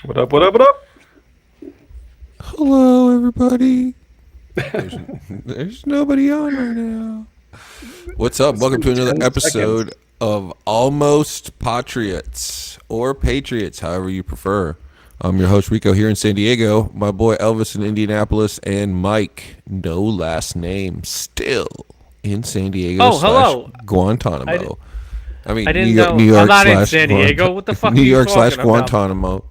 What up, what up, what up? Hello, everybody. There's nobody on right now. What's up? It's Welcome been to another 10 seconds. episode of Almost Patriots or Patriots, however you prefer. I'm your host, Rico, here in San Diego. My boy Elvis in Indianapolis, and Mike, no last name, still in San Diego Oh, slash hello. I, di- Guantanamo. I I mean, didn't know. New I'm York not in slash San Diego. What the fuck New are you York slash talking about? Guantanamo.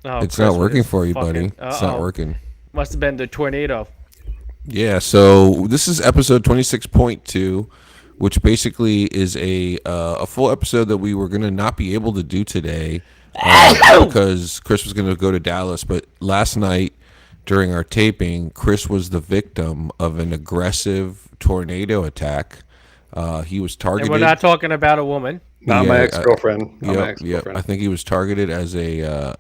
Oh, It's not Chris with working his for you, fucking. buddy. It's not working. Must have been the tornado. Yeah, so this is episode 26.2, which basically is a full episode that we were going to not be able to do today because Chris was going to go to Dallas. But last night during our taping, Chris was the victim of an aggressive tornado attack. He was And targeted. we're not talking about a woman. Not my Yeah, ex-girlfriend. Not my Yep. ex-girlfriend. I think he was targeted as a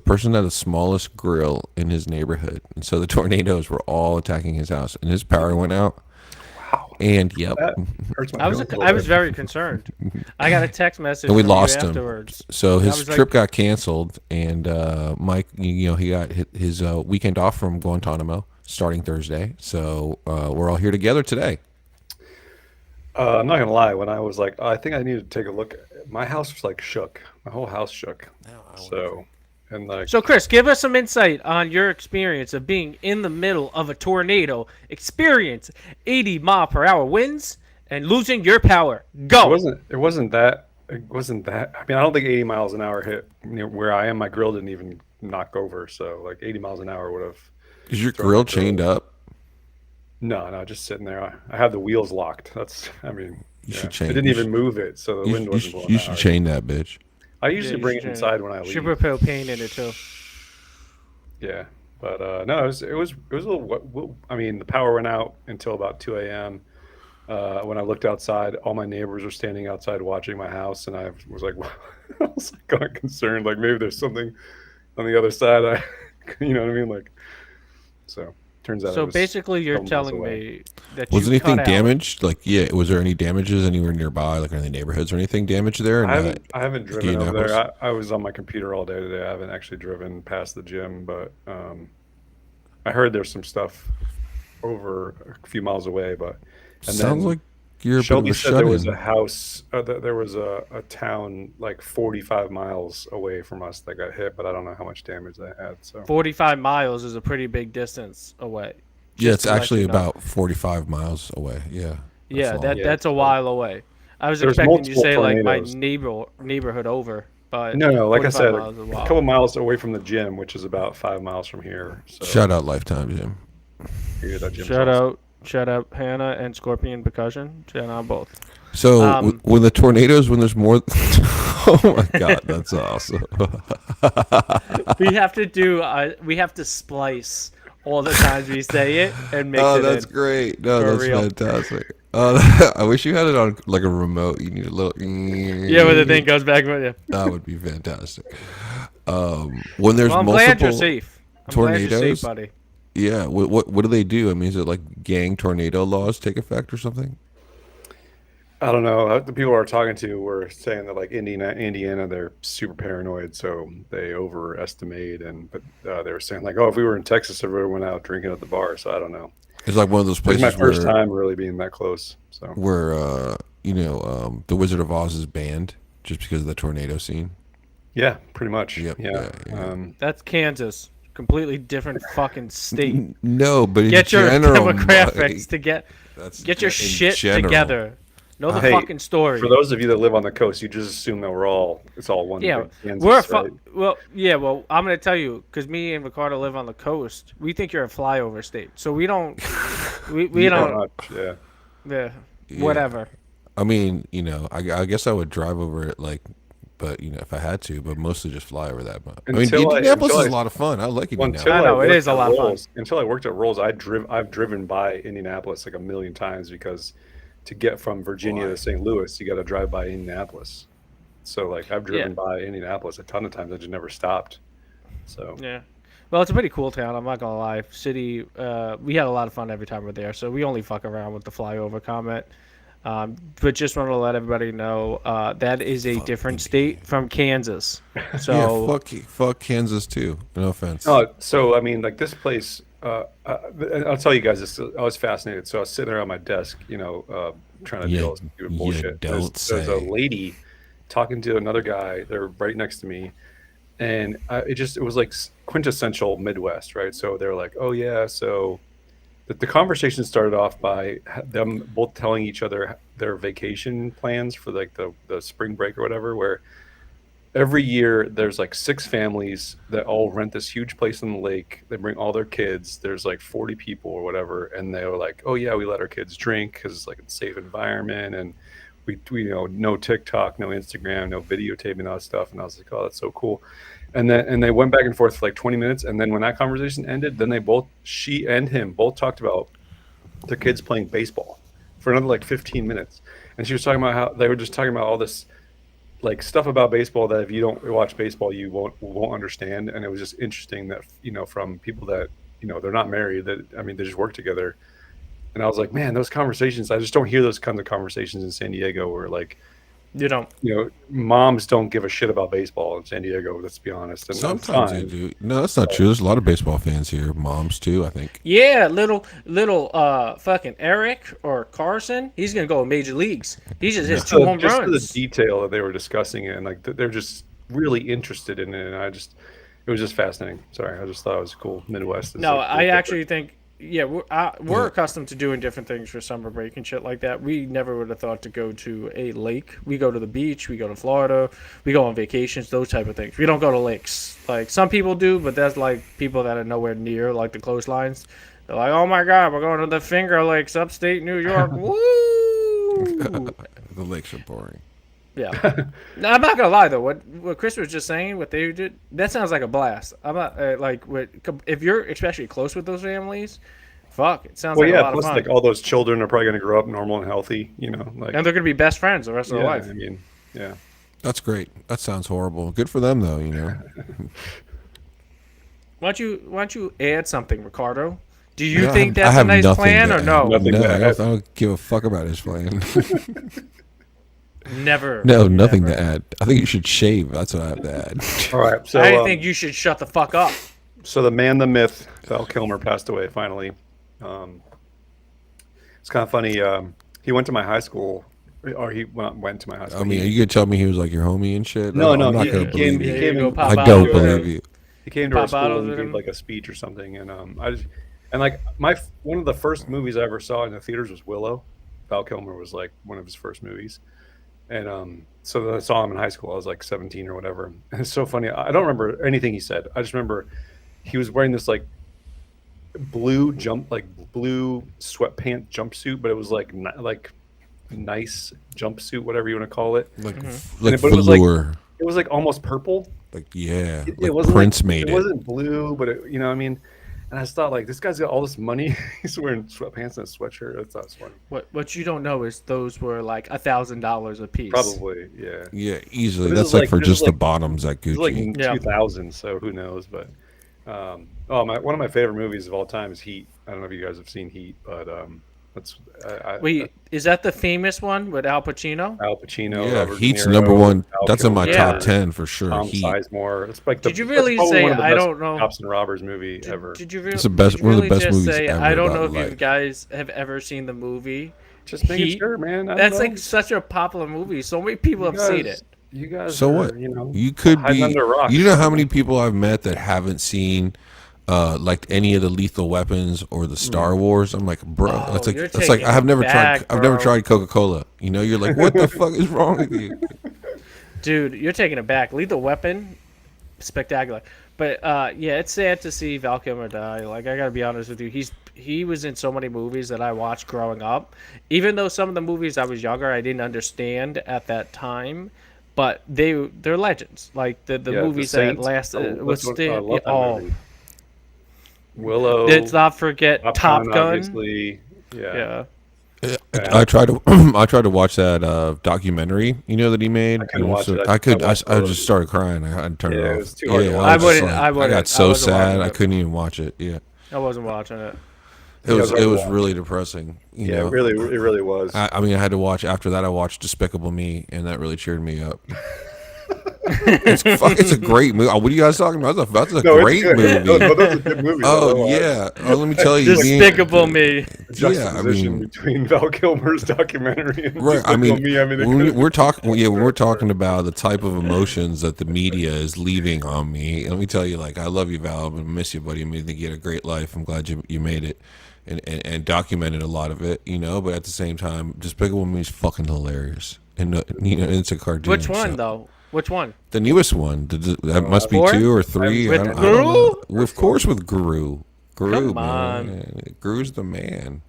person that had the smallest grill in his neighborhood, and so the tornadoes were all attacking his house, and his power went out. Wow. And yep, That hurts my I was feelings a I little was bit. very concerned. I got a text message and we from you lost him. afterwards. So I his was trip like, got canceled, and Mike, he got his weekend off from Guantanamo starting Thursday. So we're all here together today. I'm not gonna lie. When I was like, I think I need to take a look. My house was like shook. My whole house shook. So, and like, So, Chris, give us some insight on your experience of being in the middle of a tornado, experience 80-mile-per-hour winds, and losing your power. it Go. wasn't. It wasn't that. It wasn't that. I mean, I don't think 80 miles an hour hit near where I am. My grill didn't even knock over. So, like, 80 miles an hour would have. Is your thrown grill my chained up? No, just sitting there. I have the wheels locked. That's. I mean, You yeah. should I chain. didn't you even should, move it, so the wind you wasn't should, blowing you that should hard. chain that bitch. I usually bring it inside when I leave. Should put propane in it, too. Yeah, but no, it was a little. I mean, the power went out until about 2 a.m. When I looked outside, all my neighbors were standing outside watching my house, and I was like, I was like kind of concerned, like maybe there's something on the other side. You know what I mean? Like, so turns out. So it was basically, you're a couple miles telling away. me that Was you anything cut out. damaged? Like, yeah, was there any damages anywhere nearby, like any neighborhoods or anything damaged there? I haven't driven over Indianapolis? there. I was on my computer all day today. I haven't actually driven past the gym, but I heard there's some stuff over a few miles away. But and Sounds then like you're a bit of Shelby a said there was a shut-in. house, there was a town like 45 miles away from us that got hit, but I don't know how much damage they had. So 45 miles is a pretty big distance away. Yeah, Just it's to let actually you know. about 45 miles away. Yeah. Yeah, long. Yeah, that's a so while away. I was there's expecting you to multiple say like my tornadoes. neighborhood over, but No, like I 45 said, miles is a a while. couple miles away from the gym, which is about 5 miles from here. So Shout out Lifetime Gym. yeah, that gym's Shout awesome. out, Hannah and Scorpion Percussion. Shout out both. So Um, when the tornadoes, when there's more, oh my god, that's awesome. We have to do. We have to splice all the times we say it and mix Oh, it that's in. great. No, For that's real. fantastic. I wish you had it on like a remote. You need a little. Yeah, where the thing goes back. Yeah. That would be fantastic. When there's Well, I'm multiple glad you're safe. I'm glad you're tornadoes, safe, buddy. yeah. What do they do? I mean, is it like gang tornado laws take effect or something? I don't know. The people I were talking to were saying that like Indiana, they're super paranoid, so they overestimate. But they were saying like, oh, if we were in Texas, everyone went out drinking at the bar. So I don't know. It's like one of those It's my places first where time really being that close. So the Wizard of Oz is banned just because of the tornado scene. yeah, pretty much. Yep, Yeah. yeah. That's Kansas. Completely different fucking state. No, but in Get your general, demographics Mike, to get that's your in shit general. together. Know the Hey, fucking story. For those of you that live on the coast, you just assume that it's all one Yeah, big Kansas, we're right? well, I'm gonna tell you because me and Ricardo live on the coast. We think you're a flyover state, so we don't, we Pretty don't, much, yeah. yeah, Yeah. whatever. I mean, I guess I would drive over it, like, but if I had to, but mostly just fly over that. But I mean, Indianapolis is a lot of fun. I like Indianapolis. I know, it worked is a at lot of fun. Rolls- Until I worked at Rolls, I've driven by Indianapolis like a million times because to get from Virginia to St. Louis, you got to drive by Indianapolis. So like I've driven by Indianapolis a ton of times. I just never stopped. So Yeah. Well, it's a pretty cool town. I'm not gonna lie. City, we had a lot of fun every time we're there. So we only fuck around with the flyover comment. But just want to let everybody know that is a Fuck different Indiana. state from Kansas. Yeah, So fuck Kansas too. No offense. No, so I mean, like this place. I'll tell you guys this. I was fascinated. So I was sitting there on my desk, trying to do Yeah, all this stupid you bullshit. don't There's a say. lady talking to another guy. They're right next to me, and it was like quintessential Midwest, right? So they're like, oh yeah, so the conversation started off by them both telling each other their vacation plans for like the spring break or whatever, where every year there's like six families that all rent this huge place on the lake. They bring all their kids. There's like 40 people or whatever, and they were like, oh yeah, we let our kids drink because it's like a safe environment, and we no TikTok, no Instagram, no videotaping, all that stuff. And I was like, oh, that's so cool. And they went back and forth for like 20 minutes, and then when that conversation ended, then she and him both talked about their kids playing baseball for another like 15 minutes. And she was talking about how they were just talking about all this like stuff about baseball that if you don't watch baseball you won't understand. And it was just interesting that from people that they're not married, that I mean they just work together. And I was like, man, those conversations, I just don't hear those kinds of conversations in San Diego where like you don't. moms don't give a shit about baseball in San Diego, let's be honest. And that's Sometimes they fine. do. No, that's not true. There's a lot of baseball fans here. Moms too, I think. Yeah, little fucking Eric or Carson, he's gonna go in major leagues. He just hit two home Just the runs. detail that they were discussing it, and like they're just really interested in it. And it was just fascinating. Sorry, I just thought it was cool. Midwest is No, like a I little different. actually think yeah, we're accustomed to doing different things for summer break and shit like that. We never would have thought to go to a lake. We go to the beach. We go to Florida. We go on vacations. Those type of things. We don't go to lakes. Like some people do, but that's like people that are nowhere near like the coastlines. They're like, oh my god, we're going to the Finger Lakes, upstate New York. Woo! The lakes are boring. Yeah. No, I'm not gonna lie though. What Chris was just saying, what they did, that sounds like a blast. I'm not like if you're especially close with those families, fuck, it sounds Well, like a yeah. lot of Plus, like fun, all those children are probably going to grow up normal and healthy. Like and they're gonna be best friends the rest of their yeah. life. I mean, yeah. That's great. That sounds horrible. Good for them though. Why don't you add something, Ricardo? Do you No, think I that's a have nice nothing plan to or add. no? Nothing No, to add. I don't give a fuck about his plan. Never. No, nothing Never. to add. I think you should shave. That's what I have to add. All right. So, I think you should shut the fuck up. so the man, the myth, Val Kilmer passed away finally. Um, it's kind of funny. He went to my high school, or he went to my high school. I mean, are you gonna tell me he was like your homie and shit? No, I'm no, not he, gonna he came. believe He you. Yeah, came you go and pop I bottles don't with believe him. you. he came to our Pop school bottles and with gave him. like a speech or something. And and like one of the first movies I ever saw in the theaters was Willow. Val Kilmer was like one of his first movies. And so I saw him in high school. I was like 17 or whatever. And it's so funny. I don't remember anything he said. I just remember he was wearing this like blue sweatpant jumpsuit, but it was like like nice jumpsuit, whatever you want to call it. Like, But like it was like velour. it was like almost purple. Like yeah, It like wasn't Prince like made it it. wasn't blue, but you know what I mean. And I just thought like this guy's got all this money. He's wearing sweatpants and a sweatshirt. That's not funny. What you don't know is those were like $1,000 a piece. Probably, yeah. Yeah, easily. But this That's is like like for this is just the like bottoms at It's like Gucci. Yeah. 2000, so who knows? But one of my favorite movies of all time is Heat. I don't know if you guys have seen Heat, but that's Wait, is that the famous one with Al Pacino? Al Pacino, Yeah, Robert De Heat's Niro, number one. Val That's in my Kilmer, top Yeah. 10 for sure. Tom Heat. Sizemore. It's like Did you that's really probably say, one of the I best don't know? cops and robbers movie ever? Did you really? It's the best- did you one of the really best just movies say, ever I don't know about if you life. guys have ever seen the movie. Just making Heat? sure, man. I don't That's know. like such a popular movie. So many people have seen it. You guys So are, what? you know, You could hiding be. under rocks. You know how many people I've met that haven't seen, like any of the Lethal Weapons or the Star Wars. I'm like, bro, Oh, that's like you're that's like taking I have it never back, tried. I've never bro. tried Coca-Cola. You know, you're like, what the fuck is wrong with you? Dude, you're taking it back. Lethal Weapon, spectacular. But yeah, it's sad to see Val Kilmer die. Like I gotta be honest with you, he was in so many movies that I watched growing up. Even though some of the movies I was younger, I didn't understand at that time. But they're legends. Like the Yeah, The movies that Saint. lasted Oh, was that's what- I still love that oh. movie. Willow. Let's not forget Top Gun. Obviously. Yeah. Yeah. I tried to I tried to watch that documentary, you know, that he made. I couldn't And watch so it. I could. I watched I all of just it. started crying. I had to turn Yeah, it it off. was too hard to watch. I was I wouldn't- just I I wouldn't- got I so wasn't sad. watching I it. couldn't even watch it. Yeah. I wasn't watching it. It Yeah, was hard it to was watch. really depressing. You Yeah, know, it really was. I mean, I had to watch after that. I watched Despicable Me, and that really cheered me up. It's a great movie. What are you guys talking about? That's a No, it's great good. movie. No, those are good movies. Oh Although yeah. Oh, let me I tell you, just like Despicable Me. the yeah. I juxtaposition mean, between Val Kilmer's documentary and right. I Despicable mean, Me. I mean, they when couldn't. we're talking, yeah, when we're talking about the type of emotions that the media is leaving on me, let me tell you, like, I love you, Val. I miss you, buddy. I think you had a great life. I'm glad you made it, and documented a lot of it. You know, but at the same time, Despicable Me is fucking hilarious, and you know, it's a cartoon. Which one so. though? Which one? The newest one. That must be Four? 2 or I 3. haven't With seen I don't know. Gru? Of course, with Gru. Gru, Come on. man. Gru's the man.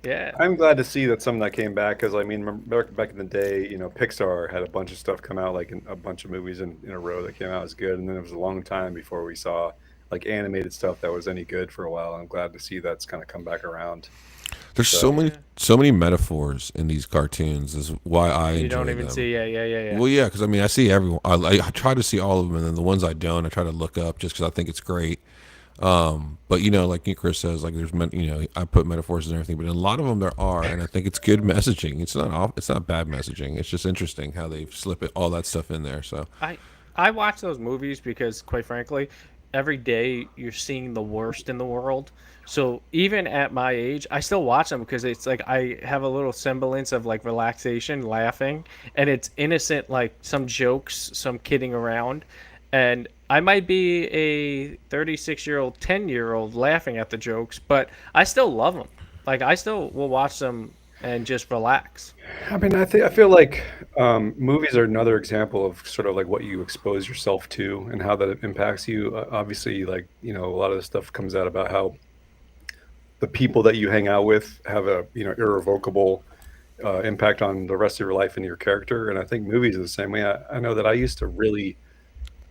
Yeah. I'm glad to see that some of that came back because I mean, remember back in the day, you know, Pixar had a bunch of stuff come out, like a bunch of movies in a row that came out as good, and then it was a long time before we saw like animated stuff that was any good for a while. I'm glad to see that's kind of come back around. There's So so many metaphors in these cartoons. Is why I You enjoy don't even them. see. Yeah. Well, yeah, because I mean, I see everyone. I try to see all of them, and then the ones I don't, I try to look up just because I think it's great. But you know, like Chris says, like you know, I put metaphors and everything, but in a lot of them there are, and I think it's good messaging. It's not bad messaging. It's just interesting how they slip all that stuff in there. So I I watch those movies because, quite frankly, every day you're seeing the worst in the world. So even at my age, I still watch them because it's like I have a little semblance of like relaxation, laughing, and it's innocent, like some jokes, some kidding around, and I might be a 36-year-old, 10-year-old laughing at the jokes, but I still love them. Like I still will watch them and just relax. I mean, I feel like movies are another example of sort of like what you expose yourself to and how that impacts you. Obviously, like you know, a lot of the stuff comes out about how the people that you hang out with have a you know irrevocable impact on the rest of your life and your character. And I think movies are the same way. I know that I used to really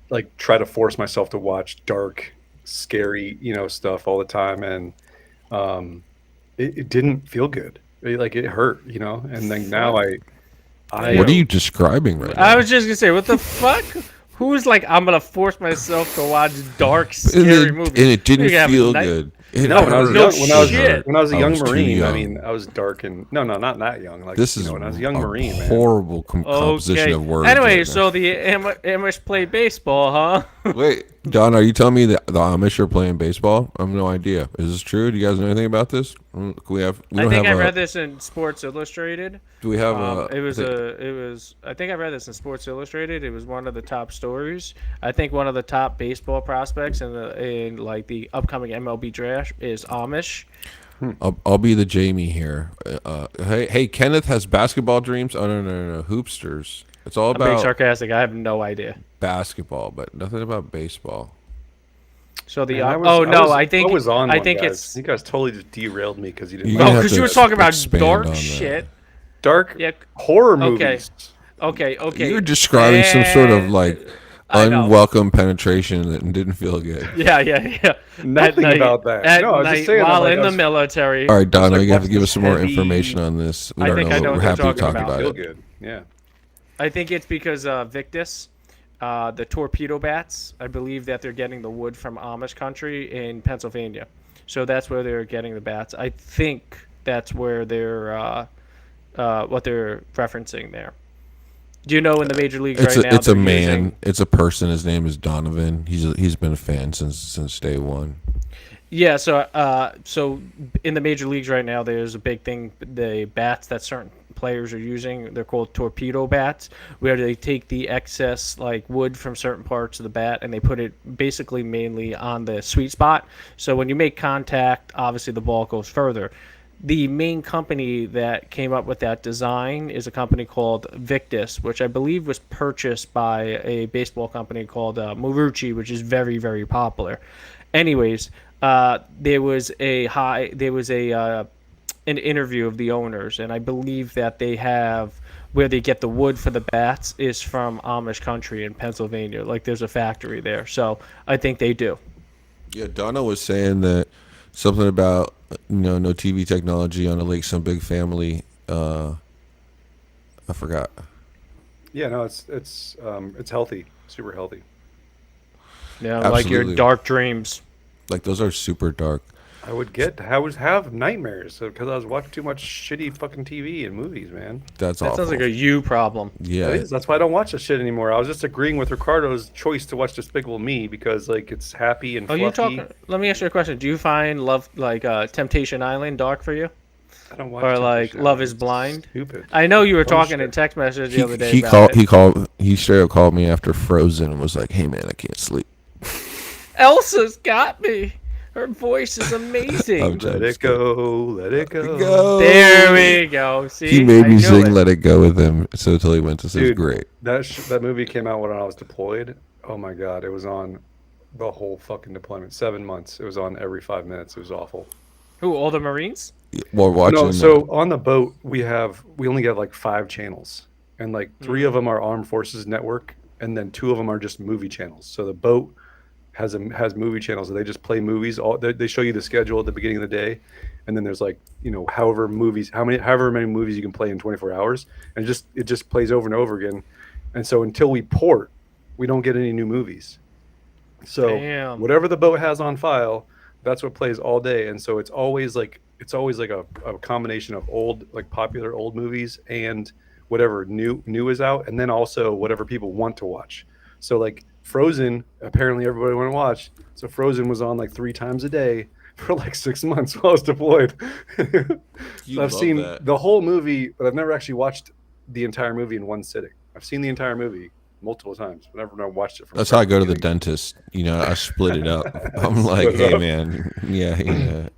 like try to force myself to watch dark, scary, you know, stuff all the time, and um, it didn't feel good. Like it hurt, you know. And then now Fuck what are I you you. describing right I now? was just gonna say, what the fuck? Who's like, I'm gonna force myself to watch dark, And scary movies? it You didn't have a feel night. good. It no, when I was hurt. No young, It hurt. shit. when I was a I young was too Marine, I young. mean, I was dark and no, not that young. Like This you is know, when I was a a young Marine, man. horrible composition Okay. of words. Anyway, right now. so the Amish play baseball, huh? Wait, Don, are you telling me that the Amish are playing baseball? I have no idea. Is this true? Do you guys know anything about this? Can we have. We I don't think have I a. read this in Sports Illustrated. Do we have a? I think I read this in Sports Illustrated. It was one of the top stories. I think one of the top baseball prospects in like the upcoming MLB draft is Amish. I'll be the Jamie here. Hey, Kenneth has basketball dreams. Oh no, hoopsters. It's all I'm being about sarcastic. I have no idea. basketball, but nothing about baseball. So the Man, oh no, I was on I one, think guys. it's You guys totally just derailed me because you didn't You're like gonna oh have because to you were talking about expand dark on that. shit. dark Yeah. horror Okay. movies. Okay. You're describing some sort of like I know. unwelcome penetration that didn't feel good. Yeah. Nothing about that. At No, I was just night, saying, I'm while like, in I the was- military. All right, Donna, like, you have to what's give us this some more heavy- information on this. We I don't think know. I know We're what they're happy to talking talk about. about Feel it. good. Yeah. I think it's because Victus, the torpedo bats. I believe that they're getting the wood from Amish country in Pennsylvania, so that's where they're getting the bats. I think that's where they're what they're referencing there. Do you know in the major leagues It's right now? it's a they're man. using- It's a person. His name is Donovan. He's been a fan since day one. Yeah, so in the major leagues right now, there's a big thing. The bats that certain players are using, they're called torpedo bats, where they take the excess like wood from certain parts of the bat and they put it basically mainly on the sweet spot. So when you make contact, obviously the ball goes further. The main company that came up with that design is a company called Victus, which I believe was purchased by a baseball company called Marucci, which is very, very popular. Anyways, there was an interview of the owners, and I believe that they have where they get the wood for the bats is from Amish country in Pennsylvania. Like there's a factory there, so I think they do. Yeah, Donna was saying that something about no TV technology on a lake, some big family. I forgot. Yeah, no, it's healthy, super healthy. Yeah, like your Absolutely. dark dreams. Like those are super dark. I would have nightmares because I was watching too much shitty fucking TV and movies, man. That's That sounds like awful. a you problem. That Yeah. is. That's why I don't watch that shit anymore. I was just agreeing with Ricardo's choice to watch Despicable Me because like it's happy and Are you fluffy. talking? Let me ask you a question. Do you find Love like Temptation Island dark for you, I don't watch or like Temptation Love Island. is It's Blind? stupid. I know you were Dumb talking in shit. text message the He other day he about called it. he straight up called me after Frozen and was like, "Hey man, I can't sleep." Elsa's got me. Her voice is amazing. Let it just kidding. go, let it go. There Go. we go. He See, made I me knew sing it. "Let It Go" with him, so until he went to sleep. It was Dude, great. that movie came out when I was deployed. Oh my god, it was on the whole fucking deployment. 7 months. It was on every 5 minutes. It was awful. Who? All the Marines? While No, watching so on the boat we only get like 5 channels, and like three of Mm, them are Armed Forces Network, and then two of them are just movie channels. So the boat has movie channels, and they just play movies. They show you the schedule at the beginning of the day, and then there's like however many movies you can play in 24 hours, and it just plays over and over again. And so until we port, we don't get any new movies. So damn. whatever the boat has on file, that's what plays all day. And so it's always like a combination of old, like popular old movies and whatever new is out, and then also whatever people want to watch. So like Frozen, apparently everybody want to watch. So Frozen was on like 3 times a day for like 6 months while I was deployed. you So I've love seen that. the whole movie, but I've never actually watched the entire movie in one sitting. I've seen the entire movie multiple times, but never watched it from That's how start I to go to the beginning. dentist. I split it up. I'm like, Split it hey up. man, yeah, yeah.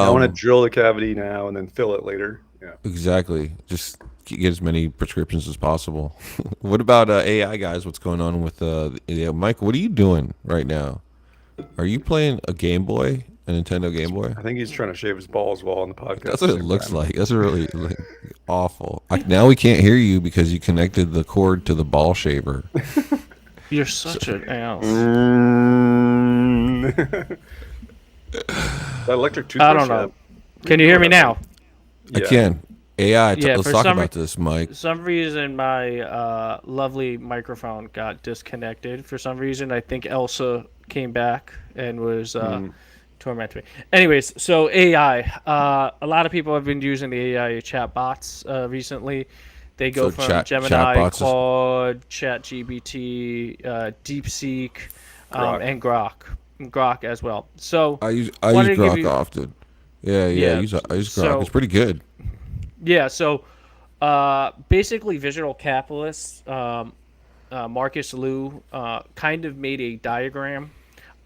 I want to Um, drill the cavity now and then fill it later. Yeah. exactly. Just get as many prescriptions as possible. What about AI guys? What's going on with Mike? What are you doing right now? Are you playing a Game Boy, a Nintendo Game Boy? I think he's trying to shave his balls while on the podcast at That's the what it same looks time. like. That's really like, awful. Now we can't hear you because you connected the cord to the ball shaver. You're So, such an ass. That electric I don't toothbrush, yeah. know. What are you Can you hear doing me up there? now? I Yeah. can. AI. Yeah, Let's for talk about this, Mike. some reason my lovely microphone got disconnected. For some reason, I think Elsa came back and was Mm, tormenting me. Anyways, so AI. A lot of people have been using the AI chat bots recently. They go So from chat Gemini, bots is. Claude, ChatGPT, DeepSeek, grok. and Grok as well. So, I use wanted to give Grok you often. Yeah, yeah. yeah. I use Grok. It's So pretty good. yeah, so basically, visual capitalists, Marcus Liu, kind of made a diagram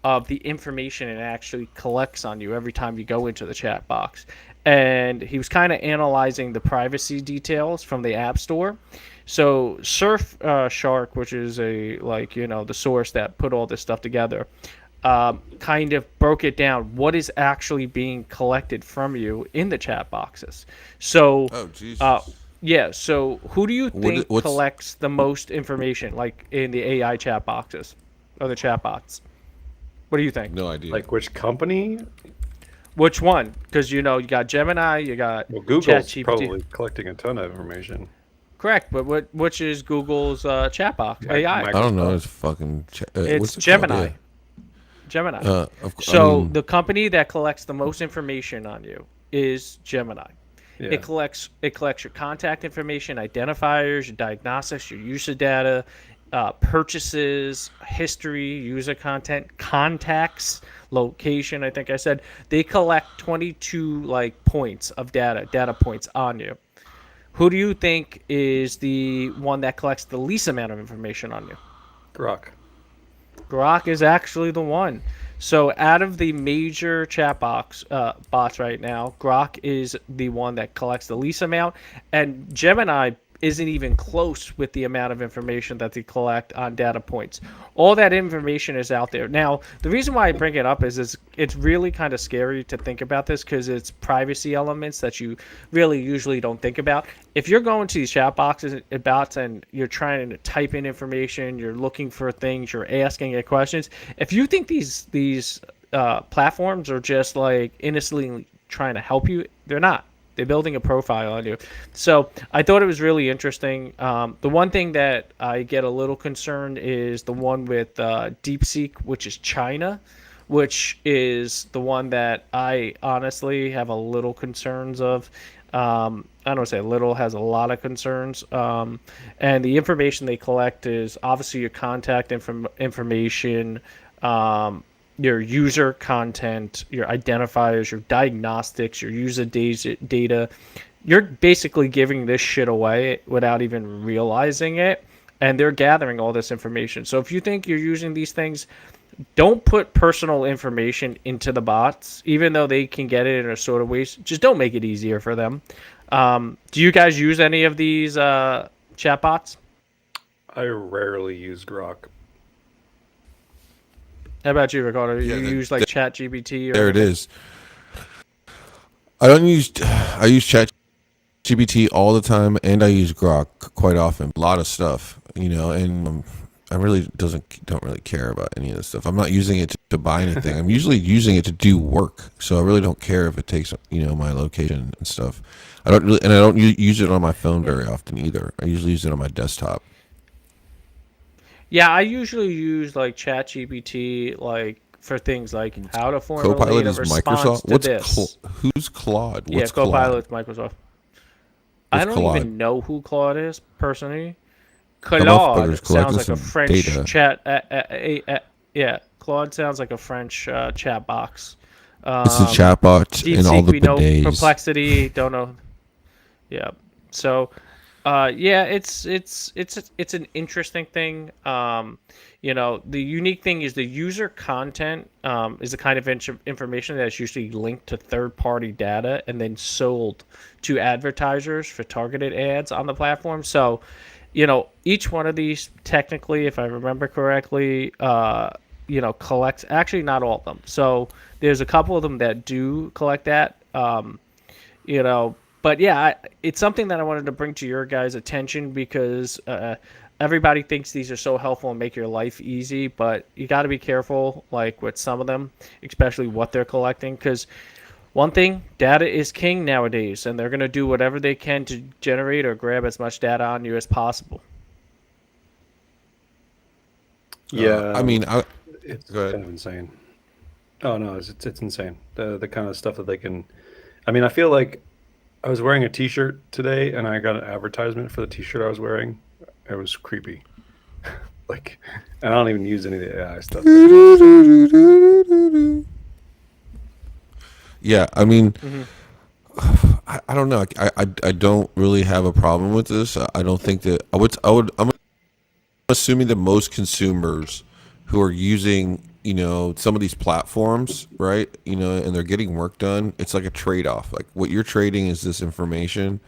of the information it actually collects on you every time you go into the chat box. And he was kind of analyzing the privacy details from the App Store. So Surf Shark, which is the source that put all this stuff together, kind of broke it down. What is actually being collected from you in the chat boxes? So, Oh uh, Jesus. yeah. So, who do you think What's collects the most information, like in the AI chat boxes or the chat bots? What do you think? no idea. Like which company? Which one? Because you got Gemini, you got Well, Google's ChatGPT. probably collecting a ton of information. Correct, but which is Google's chat box AI? I don't know. Microsoft. It's fucking. It's What's it called? Gemini. Yeah. Gemini. I So mean, the company that collects the most information on you is Gemini. Yeah. It collects your contact information, identifiers, your diagnostics, your user data, purchases, history, user content, contacts, location. I think I said they collect 22 points of data points on you. Who do you think is the one that collects the least amount of information on you? Grok. Grok is actually the one. So out of the major chat bots right now, Grok is the one that collects the least amount, and Gemini isn't even close with the amount of information that they collect on data points. All that information is out there. Now, the reason why I bring it up is it's really kind of scary to think about this because it's privacy elements that you really usually don't think about. If you're going to these chat boxes bots and you're trying to type in information, you're looking for things, you're asking it questions. If you think these platforms are just like innocently trying to help you, they're not. They're building a profile on you. So I thought it was really interesting. The one thing that I get a little concerned is the one with DeepSeek, which is China, which is the one that I honestly have a little concerns of. I don't say little, has a lot of concerns. And the information they collect is obviously your contact information, your user content, your identifiers, your diagnostics, your user data. You're basically giving this shit away without even realizing it. And they're gathering all this information. So if you think you're using these things, don't put personal information into the bots, even though they can get it in a sort of ways. Just don't make it easier for them. Do you guys use any of these chat bots? I rarely use Grok. How about you, Ricardo? Yeah, You use like ChatGPT or There it anything? is. I use ChatGPT all the time, and I use Grok quite often. A lot of stuff, and I really don't really care about any of this stuff. I'm not using it to buy anything. I'm usually using it to do work, so I really don't care if it takes my location and stuff. I don't use it on my phone very often either. I usually use it on my desktop. Yeah, I usually use like ChatGPT like for things like how to Copilot formulate a is response Microsoft. to this. Who's Claude? Yeah, What's Claude? Copilot's Microsoft. I What's don't Claude? even know who Claude is personally. That motherfucker's Claude sounds collecting like a some French data. chat. Yeah, Claude sounds like a French chat box. It's a chatbot in all DeepSeek, the we know. bidets. Perplexity, don't know. Yeah. So, yeah, it's an interesting thing. The unique thing is the user content is the kind of information that's usually linked to third-party data and then sold to advertisers for targeted ads on the platform. So, each one of these, technically, if I remember correctly, collects, actually not all of them. So there's a couple of them that do collect that, but yeah, it's something that I wanted to bring to your guys' attention because everybody thinks these are so helpful and make your life easy, but you got to be careful, like with some of them, especially what they're collecting, because one thing, data is king nowadays, and they're going to do whatever they can to generate or grab as much data on you as possible. Yeah, I mean, it's go ahead. kind of insane. Oh no, it's insane. The kind of stuff that they can. I mean, I feel like I was wearing a T-shirt today, and I got an advertisement for the T-shirt I was wearing. It was creepy. Like, and I don't even use any of the AI stuff. Yeah, I mean, I don't know. I don't really have a problem with this. I don't think that I'm assuming that most consumers who are using some of these platforms, right, and they're getting work done, it's like a trade-off. Like what you're trading is this information,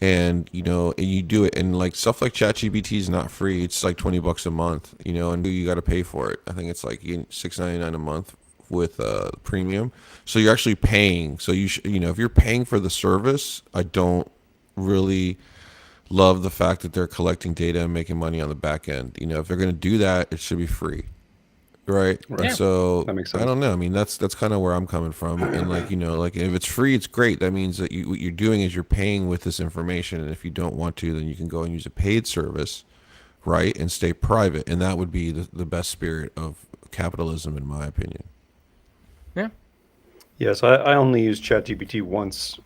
and and you do it, and like stuff like ChatGPT is not free. It's like $20 a month, and you got to pay for it. I think it's like $6.99 a month with premium. So you're actually paying. So if you're paying for the service, I don't really love the fact that they're collecting data and making money on the back end. If they're going to do that, it should be free, right? Right. And so That makes I sense. don't know. I mean, that's kind of where I'm coming from. And like like if it's free, it's great. That means that what you're doing is you're paying with this information, and if you don't want to, then you can go and use a paid service, right, and stay private. And that would be the best spirit of capitalism, in my opinion. Yeah. Yes, I only used ChatGPT once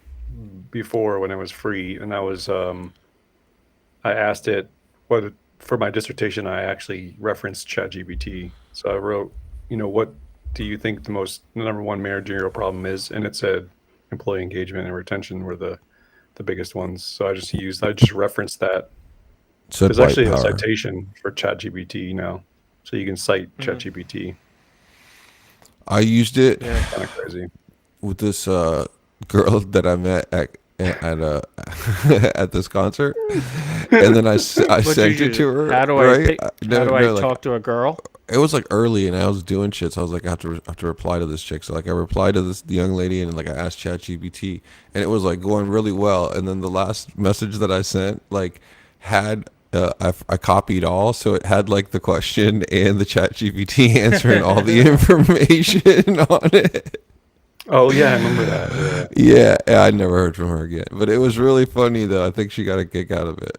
before when it was free, and that was I asked it what for my dissertation. I actually referenced ChatGPT, so I wrote, what do you think the number one managerial problem is? And it said employee engagement and retention were the biggest ones. So I just referenced that. So There's actually a power. citation for ChatGPT now, so you can cite ChatGPT. I used it Kind of crazy. with this girl that I met at at this concert, and then I What sent you it to her. How do right? I talk to a girl? It was like early, and I was doing shit, so I was like, I have to reply to this chick. So like, I replied to the young lady, and like I asked ChatGPT, and it was like going really well. And then the last message that I sent like had. I copied all, so it had like the question and the ChatGPT answer and all the information on it. Oh yeah, I remember that. Yeah, I never heard from her again. But it was really funny, though. I think she got a kick out of it.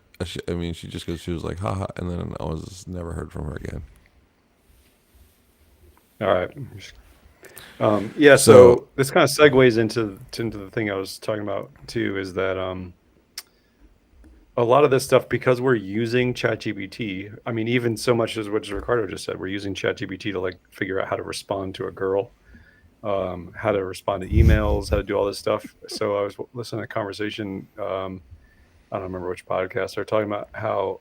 I mean, she was like, haha, and then I was never heard from her again. All right. Yeah, So so this kind of segues into the thing I was talking about too, is that a lot of this stuff, because we're using ChatGPT. I mean, even so much as what Ricardo just said, we're using ChatGPT to like figure out how to respond to a girl, how to respond to emails, how to do all this stuff. So I was listening to a conversation. I don't remember which podcast they're talking about how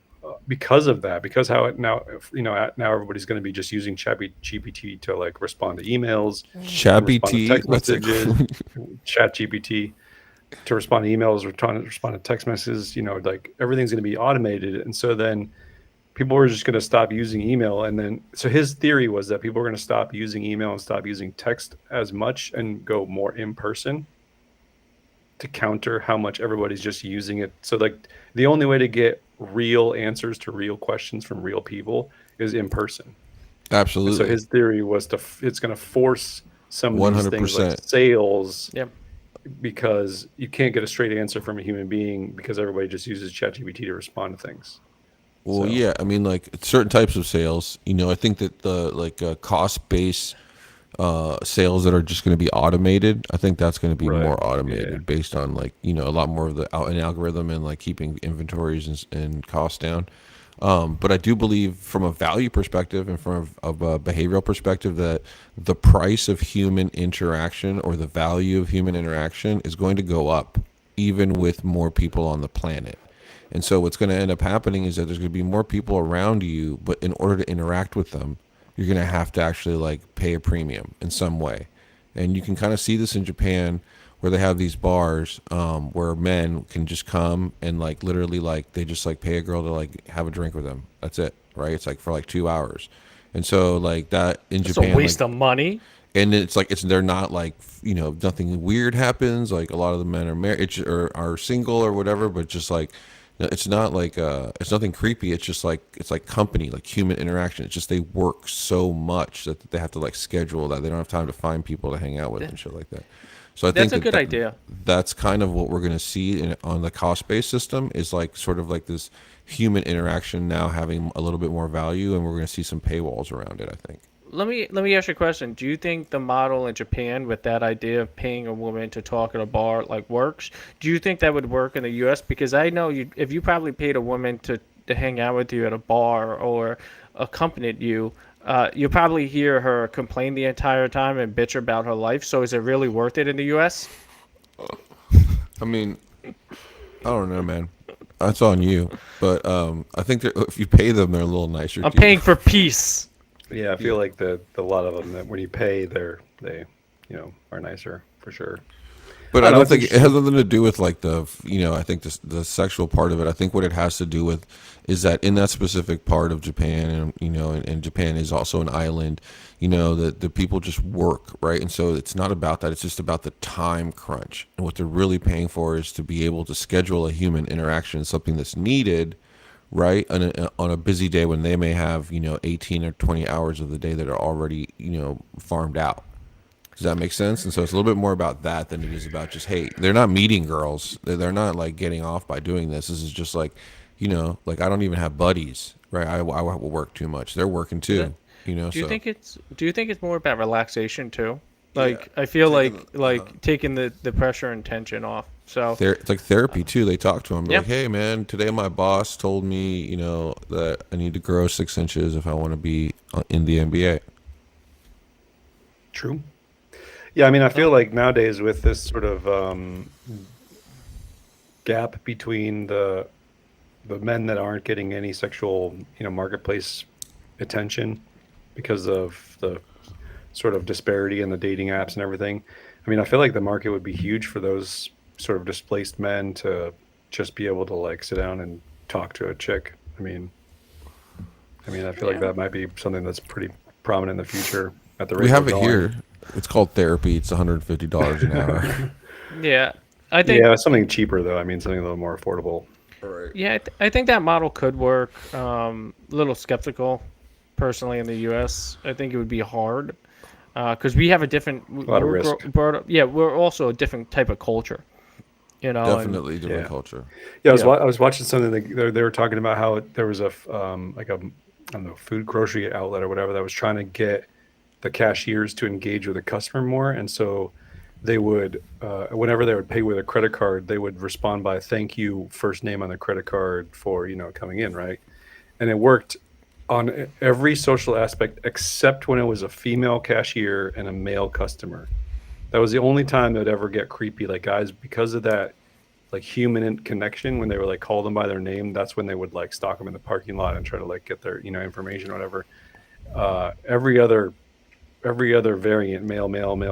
because of that, because how it now, now everybody's going to be just using ChatGPT to like respond to emails and Chabby respond to T, text what's it messages, called? ChatGPT to respond to emails or trying to respond to text messages. Like everything's going to be automated, and so then people are just going to stop using email. And then, so his theory was that people are going to stop using email and stop using text as much and go more in person to counter how much everybody's just using it. So like the only way to get real answers to real questions from real people is in person. And so Absolutely, his theory was it's going to force some of one these hundred things like percent. sales, Yep. because you can't get a straight answer from a human being because everybody just uses ChatGPT to respond to things. Well, So yeah, I mean, like certain types of sales. I think that the like cost based sales that are just going to be automated. I think that's going to be right, more yeah, automated based on like a lot more of an algorithm and like keeping inventories and costs down. But I do believe from a value perspective and from a behavioral perspective that the price of human interaction or the value of human interaction is going to go up even with more people on the planet. And so what's going to end up happening is that there's going to be more people around you, but in order to interact with them, you're going to have to actually like pay a premium in some way. And you can kind of see this in Japan where they have these bars where men can just come and like literally like they just like pay a girl to like have a drink with them. That's it, right? It's like for like 2 hours. And so like that in It's a Japan, like waste of money. and it's like they're not like nothing weird happens. Like a lot of the men are married or are single or whatever, but just like it's not like it's nothing creepy. It's just like it's like company, like human interaction. It's just they work so much that they have to like schedule that they don't have time to find people to hang out with and shit like that. So I think That's a good idea. that's kind of what we're going to see on the cost based system is like sort of like this human interaction now having a little bit more value, and we're going to see some paywalls around it. I think. Let me ask you a question. Do you think the model in Japan with that idea of paying a woman to talk at a bar like works? Do you think that would work in the U.S.? Because I know if you probably paid a woman to hang out with you at a bar or accompanied you, you'll probably hear her complain the entire time and bitch about her life. So is it really worth it in the U.S.? I mean, I don't know, man. That's on you. But I think that if you pay them, they're a little nicer I'm to you. paying for peace. yeah. I feel like a lot of them that when you pay, they are nicer for sure. But I I don't know. don't It's think it has interesting. nothing to do with like I think the sexual part of it. I think what it has to do with is that in that specific part of Japan, and and Japan is also an island, that the people just work, right? And so it's not about that. It's just about the time crunch. And what they're really paying for is to be able to schedule a human interaction, something that's needed, right? On a busy day when they may have, 18 or 20 hours of the day that are already, farmed out. Does that make sense? And so it's a little bit more about that than it is about just, hey, they're not meeting girls. They're not like getting off by doing this. This is just like, like I don't even have buddies, right? I work too much. They're working Is that, too, so. do you think it's more about relaxation too? Yeah. Like I feel Taking, like taking the pressure and tension off. So it's like therapy too. They talk to them yeah. like, hey, man, today my boss told me, that I need to grow 6 inches if I want to be in the NBA. True. Yeah, I mean, I feel Oh, like nowadays with this sort of gap between the men that aren't getting any sexual, marketplace attention because of the sort of disparity in the dating apps and everything. I mean, I feel like the market would be huge for those sort of displaced men to just be able to like sit down and talk to a chick. I mean, I feel like yeah. that might be something that's pretty prominent in the future at the We rate we're have it going. here. It's called therapy. It's $150 an hour. Yeah. I think Yeah, something cheaper though. I mean, something a little more affordable. Right. yeah, I think that model could work. A little skeptical personally in the US. I think it would be hard because we have a different A lot of risk. brought up, yeah, we're also a different type of culture, and Definitely different Yeah. culture. Yeah, yeah. I was watching something that they were talking about how there was like a I don't know, food grocery outlet or whatever that was trying to get the cashiers to engage with the customer more, and so they would whenever they would pay with a credit card, they would respond by "Thank you," first name on the credit card for coming in, right? And it worked on every social aspect except when it was a female cashier and a male customer. That was the only time they'd ever get creepy. Like guys, because of that like human connection, when they were like call them by their name, that's when they would like stalk them in the parking lot and try to like get their information or whatever. Every other variant, male,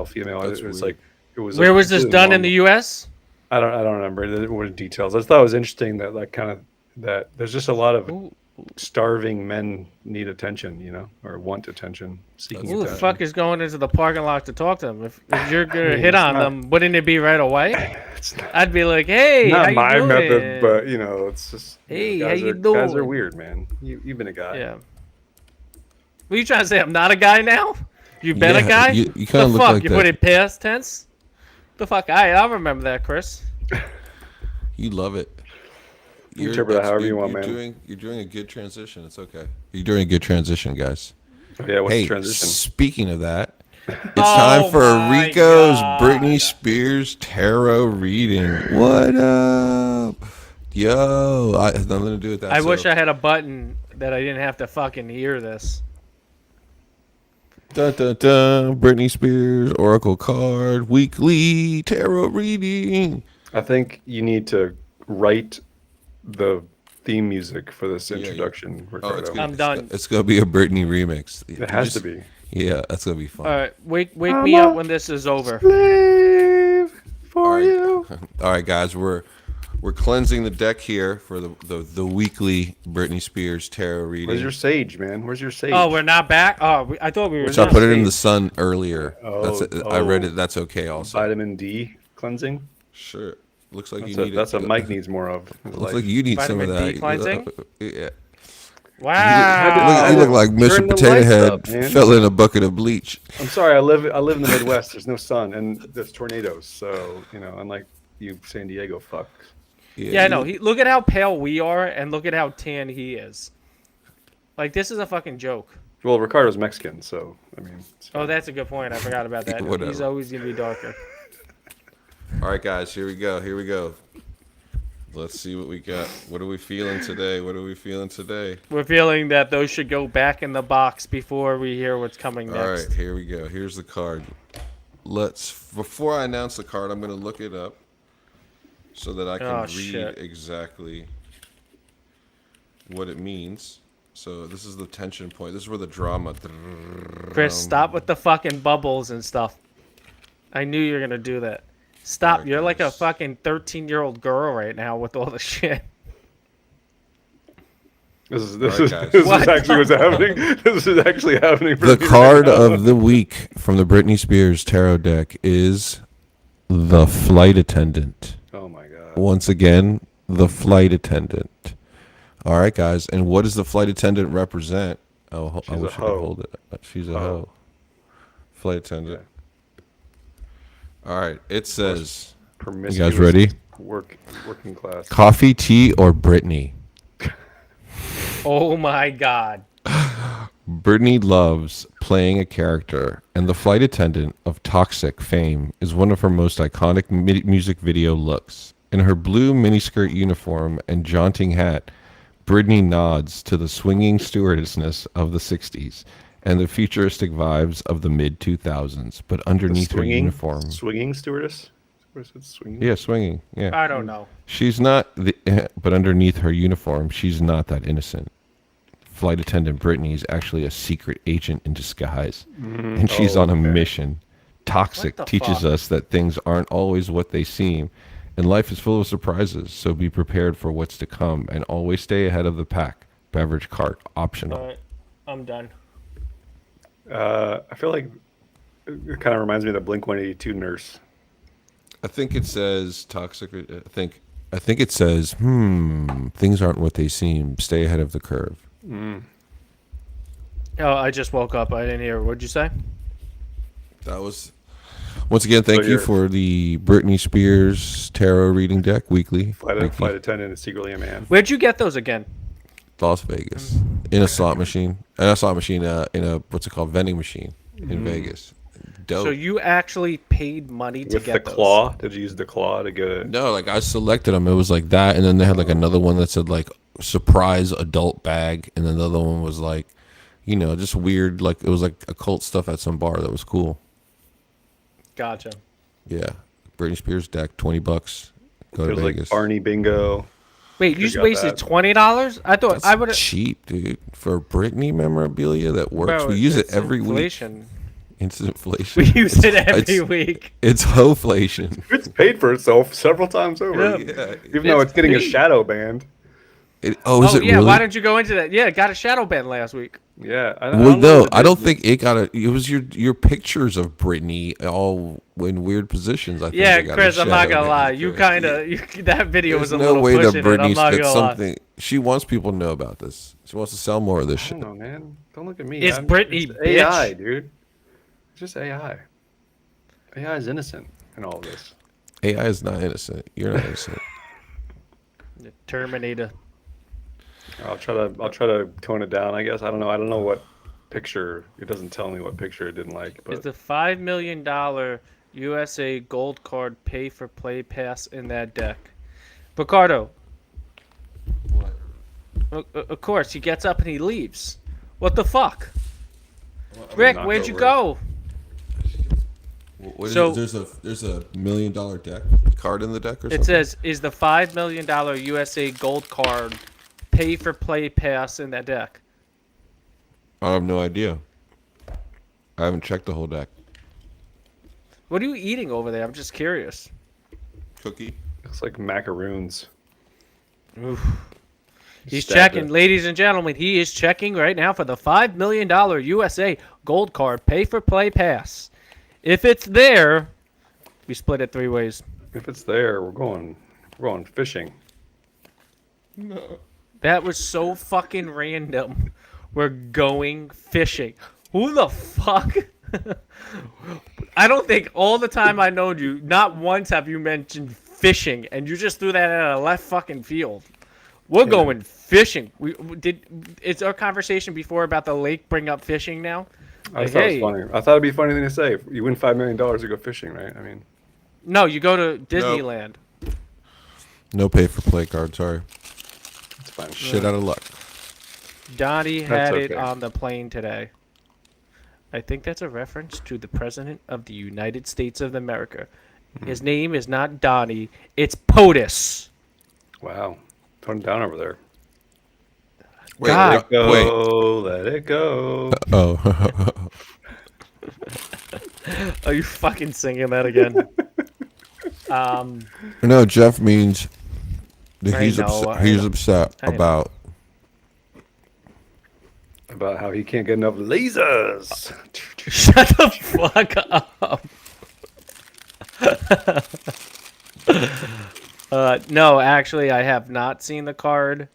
female, That's it was weird. like it was. Where Like was this completely done in the normal. U.S.? I don't remember the what details. I just thought it was interesting that like kind of that there's just a lot of Who, starving men need attention, or want attention, seeking who the attention. fuck is going into the parking lot to talk to them? If you're gonna mean, hit it's on not- them, wouldn't it be right away? It's not, I'd be like, hey, how not you my doing? method, but it's just Hey, how guys you guys are doing? weird, man. You've been a guy. Yeah. What are you trying to say? I'm not a guy now? You've been a Yeah, guy? you The kinda look fuck? like You that. put it past tense? The fuck? I'll remember that, Chris. You love it. Interpret it however you want, you're man. You're doing a good transition. It's okay. You're doing a good transition, guys. Yeah, what's Hey, the transition? speaking of that, it's Oh time for my Rico's God. Britney Spears tarot reading. What up? Yo, I have nothing to do with that. I wish I had a button that I didn't have to fucking hear this. Dun, dun, dun, Britney Spears Oracle card weekly tarot reading. I think you need to write the theme music for this yeah. introduction, Oh, Ricardo. it's good. I'm done. It's gonna be a Britney remix. It has to be. Yeah, that's gonna be fun. All right, wake I'm me a up when this is over. Slave for All right. you. All right, guys, we're cleansing the deck here for the weekly Britney Spears tarot reading. Where's your sage, man? Where's your sage? Oh, we're not back. Oh, I thought we were. Which I just- put it in the sun earlier. Oh, I read oh. it. That's okay. Also, Vitamin D cleansing. sure. Looks like That's, you need that's it. what Mike needs more of. Looks like you need some of Vitamin that. D cleansing? Yeah. Wow. You look like Mr. Turn the Potato lights Head up, man. fell in a bucket of bleach. I'm sorry. I live in the Midwest. There's no sun and there's tornadoes. So unlike you, San Diego fucks. Yeah, I know. Look at how pale we are, and look at how tan he is. Like, this is a fucking joke. Well, Ricardo's Mexican, so I mean. Oh, that's a good point. I forgot about that. Whatever. He's always gonna be darker. All right, guys. Here we go. Let's see what we got. What are we feeling today? We're feeling that those should go back in the box before we hear what's coming All next. right, here we go. Here's the card. Before I announce the card, I'm going to look it up so that I can Oh, read shit. exactly what it means. So this is the tension point. This is where the drama. Chris, stop with the fucking bubbles and stuff. I knew you were gonna do that. Stop. Alright, You're like a guys. fucking 13-year-old girl right now with all the shit. This is All right, guys. this What? is actually what's happening. This is actually happening. For The me card right now. of the week from the Britney Spears tarot deck is the flight attendant. Oh my god. Once again, the flight attendant. All right, guys. And what does the flight attendant represent? Oh, I She's a wish I could hoe. hold it. She's a Oh. hoe. Flight attendant. All right. It says, Promiscuous ready? Working class. coffee, tea, or Britney? Oh my god. Britney loves playing a character, and the flight attendant of Toxic fame is one of her most iconic music video looks. In her blue miniskirt uniform and jaunting hat, Britney nods to the swinging stewardessness of the 60s and the futuristic vibes of the mid-2000s, but underneath her uniform... Swinging stewardess. What is it? Swinging. Yeah, swinging. Yeah. I don't know. She's not... but underneath her uniform, she's not that innocent. Flight attendant Brittany is actually a secret agent in disguise, and she's on a mission. Toxic What the teaches fuck? us that things aren't always what they seem, and life is full of surprises, so be prepared for what's to come, and always stay ahead of the pack. Beverage cart optional. All right. I'm done. I feel like it kind of reminds me of the Blink 182 nurse. I think it says toxic. I think it says, things aren't what they seem. Stay ahead of the curve. Oh, I just woke up. I didn't hear. What'd you say? That was once again. Thank So you you're- for the Britney Spears tarot reading deck weekly. Flight attendant is secretly a man. Where'd you get those again? Las Vegas in a slot machine. In a what's it called, vending machine. in Vegas. Dope. So you actually paid money to With get the those? claw? Did you use the claw to get it? No, like I selected them. It was like that, and then they had like another one that said like surprise adult bag, and then the other one was like, just weird. Like it was like occult stuff at some bar that was cool. Gotcha. Yeah, Britney Spears deck, $20. Go to There's like Vegas. Barney Bingo. Wait, you Could've just got wasted that. $20? I thought That's I would have. cheap, dude. For Britney memorabilia that works, Bro, we use it it's every inflation. week. It's inflation. We use it every It's- week. It's hoflation. It's paid for itself several times over. Yeah. Even though it's getting a paid. shadow banned. Is Oh it yeah, really? why didn't you go into that? Yeah, it got a shadow ban last week. Yeah. I Well, don't know no, what it I don't is. think it got a. It was your pictures of Britney all in weird positions. I think Yeah, they got a Chris, I'm not shadow gonna ban lie. for You it. kind of that video There's was a no little way that pushing it. I'm Britney's not got gonna lie. something. She wants people to know about this. She wants to sell more of this I shit. don't know, man. Don't look at me. It's Britney, it's bitch. AI, dude. It's just AI. AI is innocent in all of this. AI is not innocent. You're not innocent. Terminator. I'll try to tone it down. I guess I don't know. I don't know what picture. It doesn't tell me what picture it didn't like. Is But the $5 million USA Gold Card pay for play pass in that deck? Ricardo. What? Of course, he gets up and he leaves. What the fuck? Rick, knocked where'd you over. go? What is So- it? There's a $1 million deck card in the deck or something. It says, is the $5 million USA Gold Card pay for play pass in that deck? I have no idea. I haven't checked the whole deck. What are you eating over there? I'm just curious. Cookie. it's like macaroons. He's Stabbed checking, it. ladies and gentlemen. He is checking right now for the $5 million USA Gold Card pay for play pass. If it's there, we split it 3 ways. If it's there, we're going fishing. That was so fucking random. We're going fishing. Who the fuck? I don't think all the time I known you, not once have you mentioned fishing, and you just threw that at a left fucking field. We're going fishing. It's our conversation before about the lake bring up fishing now? I Like, thought hey. it was funny. I thought it'd be a funny thing to say. You win $5 million to go fishing, right? I mean, No, you go to Disneyland. No pay for play card. Sorry. it's fine. Shit out of luck. Donnie That's had it okay. on the plane today. I think that's a reference to the President of the United States of America. His name is not Donnie, it's POTUS. Wow. Tone it down over there. Wait, God. Go, let it go. Oh. Are you fucking singing that again? No, Jeff means that I he's know, upset. I He's know. upset I know. about. About how he can't get enough lasers. Shut the fuck up. No, actually, I have not seen the card.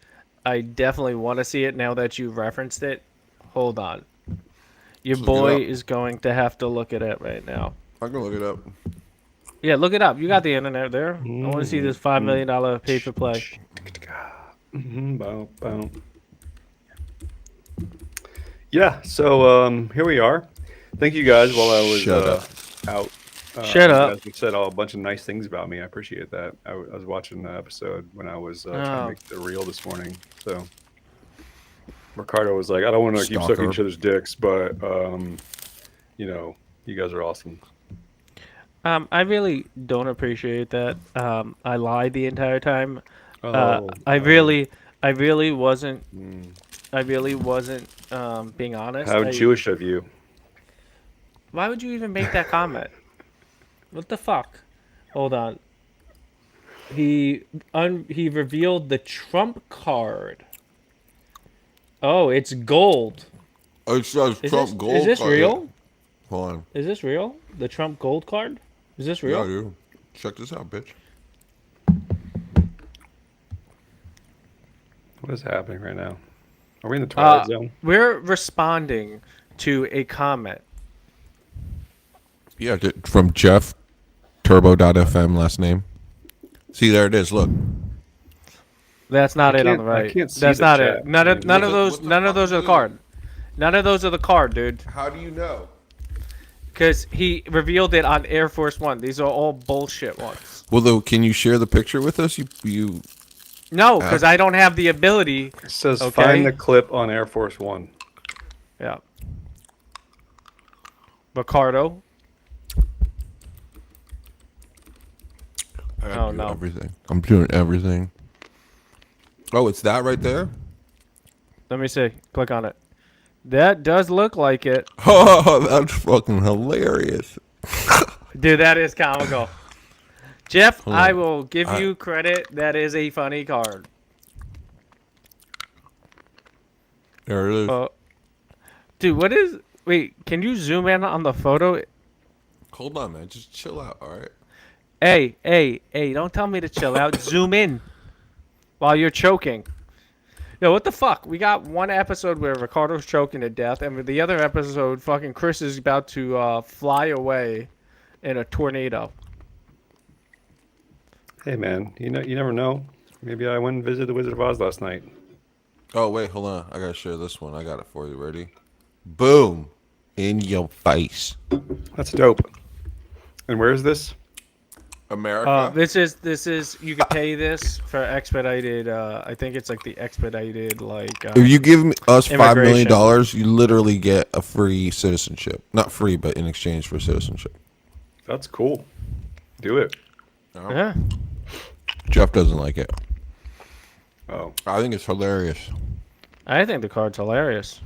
I definitely want to see it now that you referenced it. Hold on. Your Look it boy up. is going to have to look at it right now. I can look it up. Yeah, look it up. You got the internet there. I want to see this $5 million pay for play. Boom, boom. Yeah, so here we are. Thank you guys while I was Shut up. out. Shut up. You guys said a bunch of nice things about me. I appreciate that. I was watching the episode when I was trying Oh. to make the reel this morning. So Ricardo was like, I don't want to keep Stalker. sucking each other's dicks, but you guys are awesome. I really don't appreciate that. I lied the entire time. Oh, I really wasn't. I really wasn't being honest. how I- Jewish of you. Why would you even make that comment? What the fuck? Hold on. He revealed the Trump card. Oh, it's gold. Oh, it says Is Trump this, gold is this card. real? Hold on. Is this real? The Trump gold card? Is this Yeah, real? dude. Check this out, bitch. What is happening right now? Are we in the Twilight Zone? We're responding to a comment. Yeah, from Jeff Turbo.fm last name. See, there it is. Look. That's not it on the can't- I right. can't see That's the not chat. it. None of What the those. None of fuck those are is the it? card. None of those are the card, dude. How do you know? because he revealed it on Air Force One. These are all bullshit ones. Well, though, can you share the picture with us? You No, have? because I don't have the ability. It says Okay. find the clip on Air Force One. Yeah. Ricardo. I Oh, do no. everything. I'm doing everything. Oh, it's that right there. Let me see. Click on it. That does look like it. Oh, that's fucking hilarious. Dude, that is comical. Jeff, Hold I on. will give you credit. That is a funny card. There it is. Dude, what is... Wait, can you zoom in on the photo? Hold on, man. Just chill out, all right? Hey, don't tell me to chill out. Zoom in while you're choking. Yo, what the fuck? We got one episode where Ricardo's choking to death, and with the other episode, fucking Chris is about to fly away in a tornado. Hey man, you never know. Maybe I went and visited the Wizard of Oz last night. Oh, wait, hold on. I gotta share this one. I got it for you. Ready? Boom. In your face. That's dope. And where is this? America. This is you could pay this for expedited. I think it's like the expedited If you give us $5 million, immigration. you literally get a free citizenship. Not free, but in exchange for citizenship. That's cool. Do it. Yeah. Jeff doesn't like it. Oh, I think it's hilarious. I think the card's hilarious.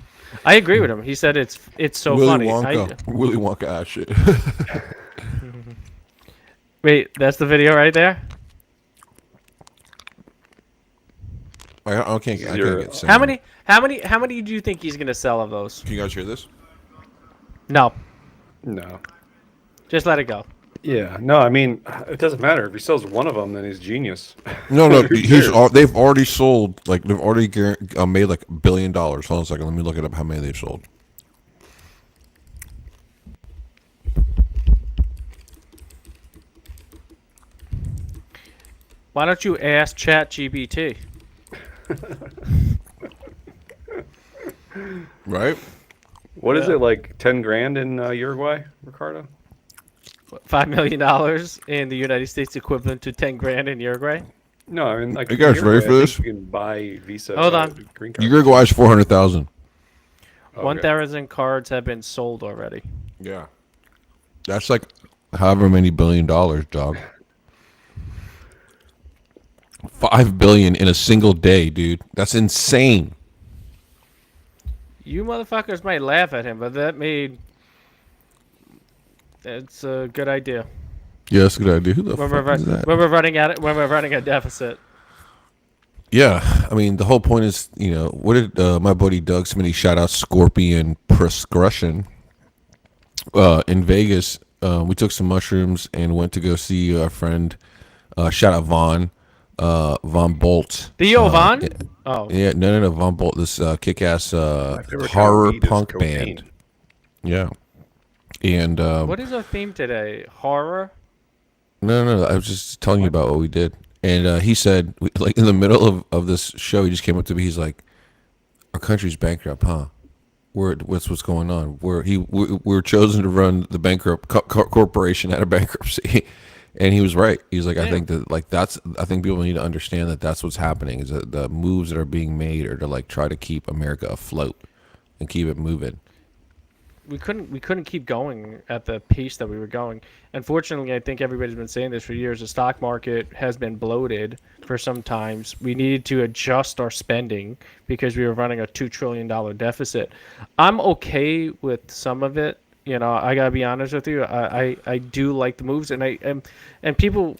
I agree with him. He said it's so Willy funny. Wonka. Willy Wonka ass shit. Wait, that's the video right there. I can't get How many do you think he's gonna sell of those? Can you guys hear this? No, no. just let it go. Yeah, no, I mean, it doesn't matter. If he sells one of them, then he's genius. No, Who cares? they've already sold, like, they've already made like $1 billion. Hold on a second. Let me look it up how many they've sold. Why don't you ask ChatGPT? Right? What is it, like 10 grand in Uruguay, Ricardo? $5 million in the United States equivalent to 10 grand in Uruguay. No, I mean, like, You guys Uruguay, ready for I think this? You can buy Visa. Hold on. Green card. Uruguay's 400,000. Okay. 1,000 cards have been sold already. Yeah. That's like however many $1 billion, dog. 5 billion in a single day, dude. That's insane. You motherfuckers might laugh at him, but it's a good idea. Yeah, that's a good idea. Who the When fuck is that? when we're running a deficit. Yeah, I mean, the whole point is, what did my buddy Doug Smitty shout out Scorpion Prescrution in Vegas? We took some mushrooms and went to go see our friend, shout out Von Bolt. Theo Von? Yeah, Oh. yeah, no, Von Bolt, this kick-ass My favorite kind of horror weed is punk cocaine. band. Yeah. And What is our theme today? Horror? no, I was just telling you about what we did. And he said, like in the middle of this show, he just came up to me. He's like, "Our country's bankrupt, huh? What's going on? We're chosen to run the bankrupt corporation out of bankruptcy." And he was right. He's like, I think that I think people need to understand that that's what's happening. Is that the moves that are being made are to like try to keep America afloat and keep it moving. We couldn't keep going at the pace that we were going. Unfortunately, I think everybody's been saying this for years. The stock market has been bloated for some times. We needed to adjust our spending because we were running a $2 trillion deficit. I'm okay with some of it. I gotta be honest with you. I do like the moves, and people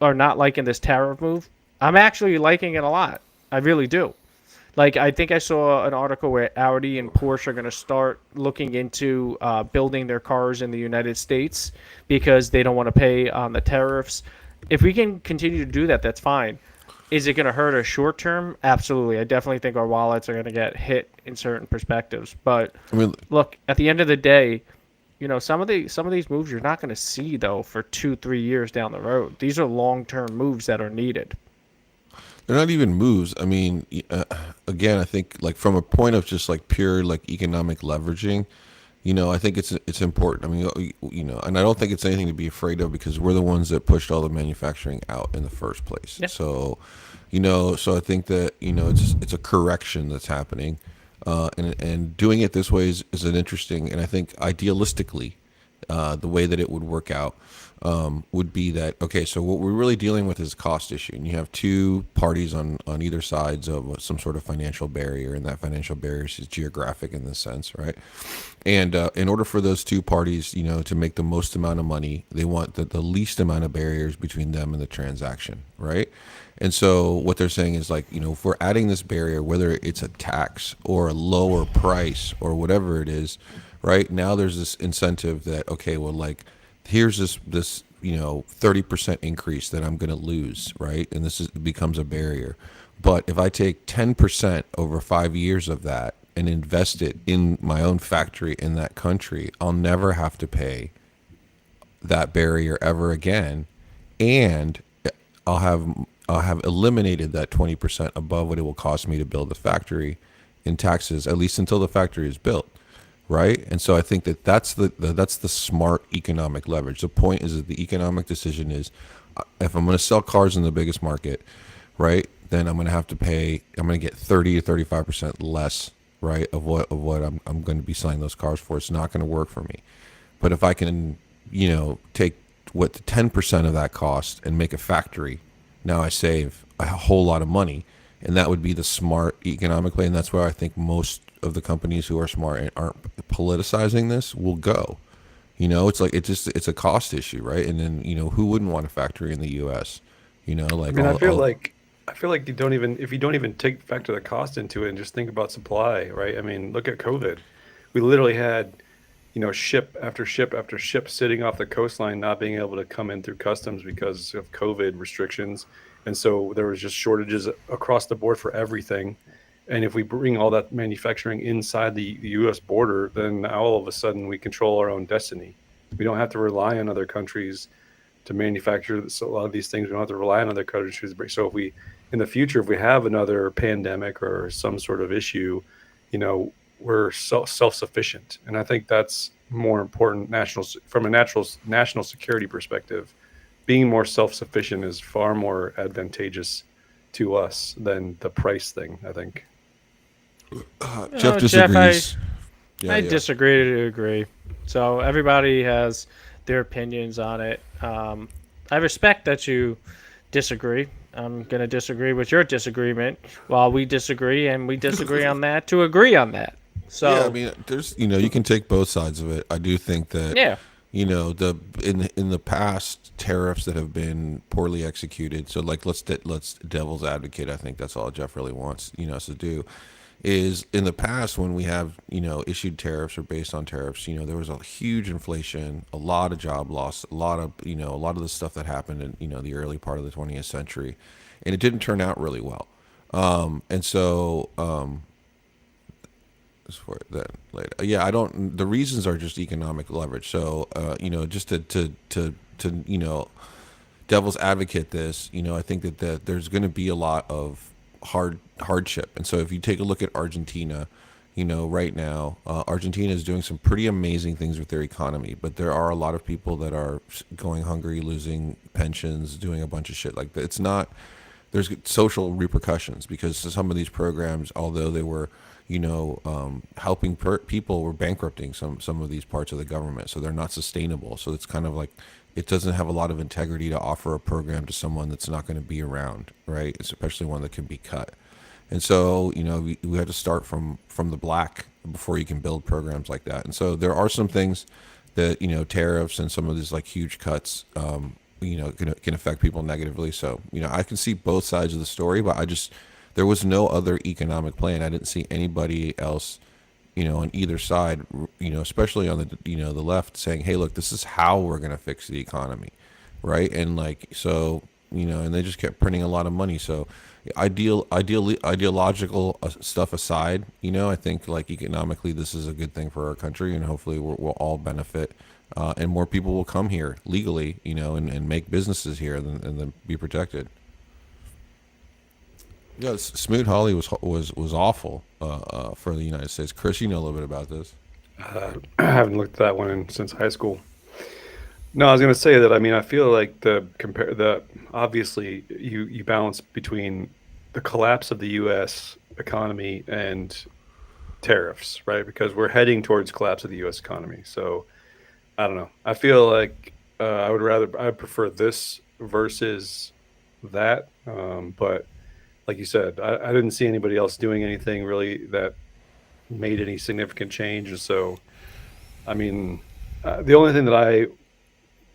are not liking this tariff move. I'm actually liking it a lot. I really do. Like, I think I saw an article where Audi and Porsche are going to start looking into building their cars in the United States because they don't want to pay on the tariffs. If we can continue to do that, that's fine. Is it going to hurt us short term? Absolutely. I definitely think our wallets are going to get hit in certain perspectives. But I mean, look, at the end of the day, some of these moves you're not going to see though for 2-3 years down the road. These are long-term moves that are needed. they're not even moves. I mean, again, I think like from a point of just like pure like economic leveraging, I think it's important. I mean, and I don't think it's anything to be afraid of because we're the ones that pushed all the manufacturing out in the first place. Yeah. So, so I think that it's a correction that's happening, and doing it this way is an interesting. And I think idealistically, the way that it would work out would be that okay. So what we're really dealing with is a cost issue, and you have two parties on either sides of some sort of financial barrier, and that financial barrier is geographic in this sense, right? And in order for those two parties, to make the most amount of money, they want the least amount of barriers between them and the transaction, right? And so what they're saying is like, if we're adding this barrier, whether it's a tax or a lower price or whatever it is, right? Now there's this incentive that, okay, well, like, here's this 30% increase that I'm going to lose, right? And becomes a barrier. But if I take 10% over 5 years of that and invest it in my own factory in that country, I'll never have to pay that barrier ever again, and I'll have eliminated that 20% above what it will cost me to build the factory in taxes, at least until the factory is built, right? And so I think that that's the smart economic leverage. The point is that the economic decision is, if I'm going to sell cars in the biggest market, right, then I'm going to have to pay. I'm going to get 30 to 35% less, right, of what I'm going to be selling those cars for. It's not going to work for me. But if I can, take what the 10% of that cost and make a factory, now I save a whole lot of money, and that would be the smart economic play. And that's where I think most of the companies who are smart and aren't politicizing this will go. It's like it's a cost issue, right? And then who wouldn't want a factory in the U.S. I Like mean, I feel like you don't even if you don't even factor the cost into it and just think about supply, right? I mean, look at COVID. We literally had, ship after ship after ship sitting off the coastline, not being able to come in through customs because of COVID restrictions. And so there was just shortages across the board for everything. And if we bring all that manufacturing inside the US border, then all of a sudden we control our own destiny. We don't have to rely on other countries to manufacture a lot of these things. We don't have to rely on other countries. So if we, in the future, if we have another pandemic or some sort of issue, we're self-sufficient. And I think that's more important from a national security perspective. Being more self-sufficient is far more advantageous to us than the price thing, I think. Jeff Jeff, disagrees. I disagree to agree. So everybody has their opinions on it. I respect that you disagree. I'm going to disagree with your disagreement while we disagree, and we disagree on that to agree on that. So Yeah, I mean, there's you can take both sides of it. I do think that yeah, in the past tariffs that have been poorly executed. So like let's devil's advocate. I think that's all Jeff really wants us to do. Is in the past when we have issued tariffs or based on tariffs, there was a huge inflation, a lot of job loss, a lot of the stuff that happened in the early part of the 20th century, and it didn't turn out really well. And so for that later. Yeah, I don't. The reasons are just economic leverage. So just to devil's advocate this, I think that there's going to be a lot of hardship. And so if you take a look at Argentina, right now, Argentina is doing some pretty amazing things with their economy, but there are a lot of people that are going hungry, losing pensions, doing a bunch of shit like that. There's social repercussions because some of these programs, although they were, helping people, were bankrupting some of these parts of the government. So they're not sustainable. So it's kind of like, it doesn't have a lot of integrity to offer a program to someone that's not going to be around, right? Especially one that can be cut. And so, we had to start from the black before you can build programs like that. And so there are some things that, tariffs and some of these like huge cuts, can affect people negatively. So, I can see both sides of the story, but there was no other economic plan. I didn't see anybody else, on either side, especially on the left saying, hey, look, this is how we're going to fix the economy. Right. And like, so, and they just kept printing a lot of money. So ideological stuff aside, I think like economically, this is a good thing for our country, and hopefully we'll all benefit. And more people will come here legally, and make businesses here and then be protected. Yeah, Smoot-Hawley was awful for the United States. Chris, you know a little bit about this. I haven't looked at that one since high school. No, I was going to say that. I mean, I feel like the obviously you balance between the collapse of the U.S. economy and tariffs, right? Because we're heading towards collapse of the U.S. economy. So I don't know. I feel like I prefer this versus that. But like you said, I didn't see anybody else doing anything really that made any significant change. And so, I mean, the only thing that I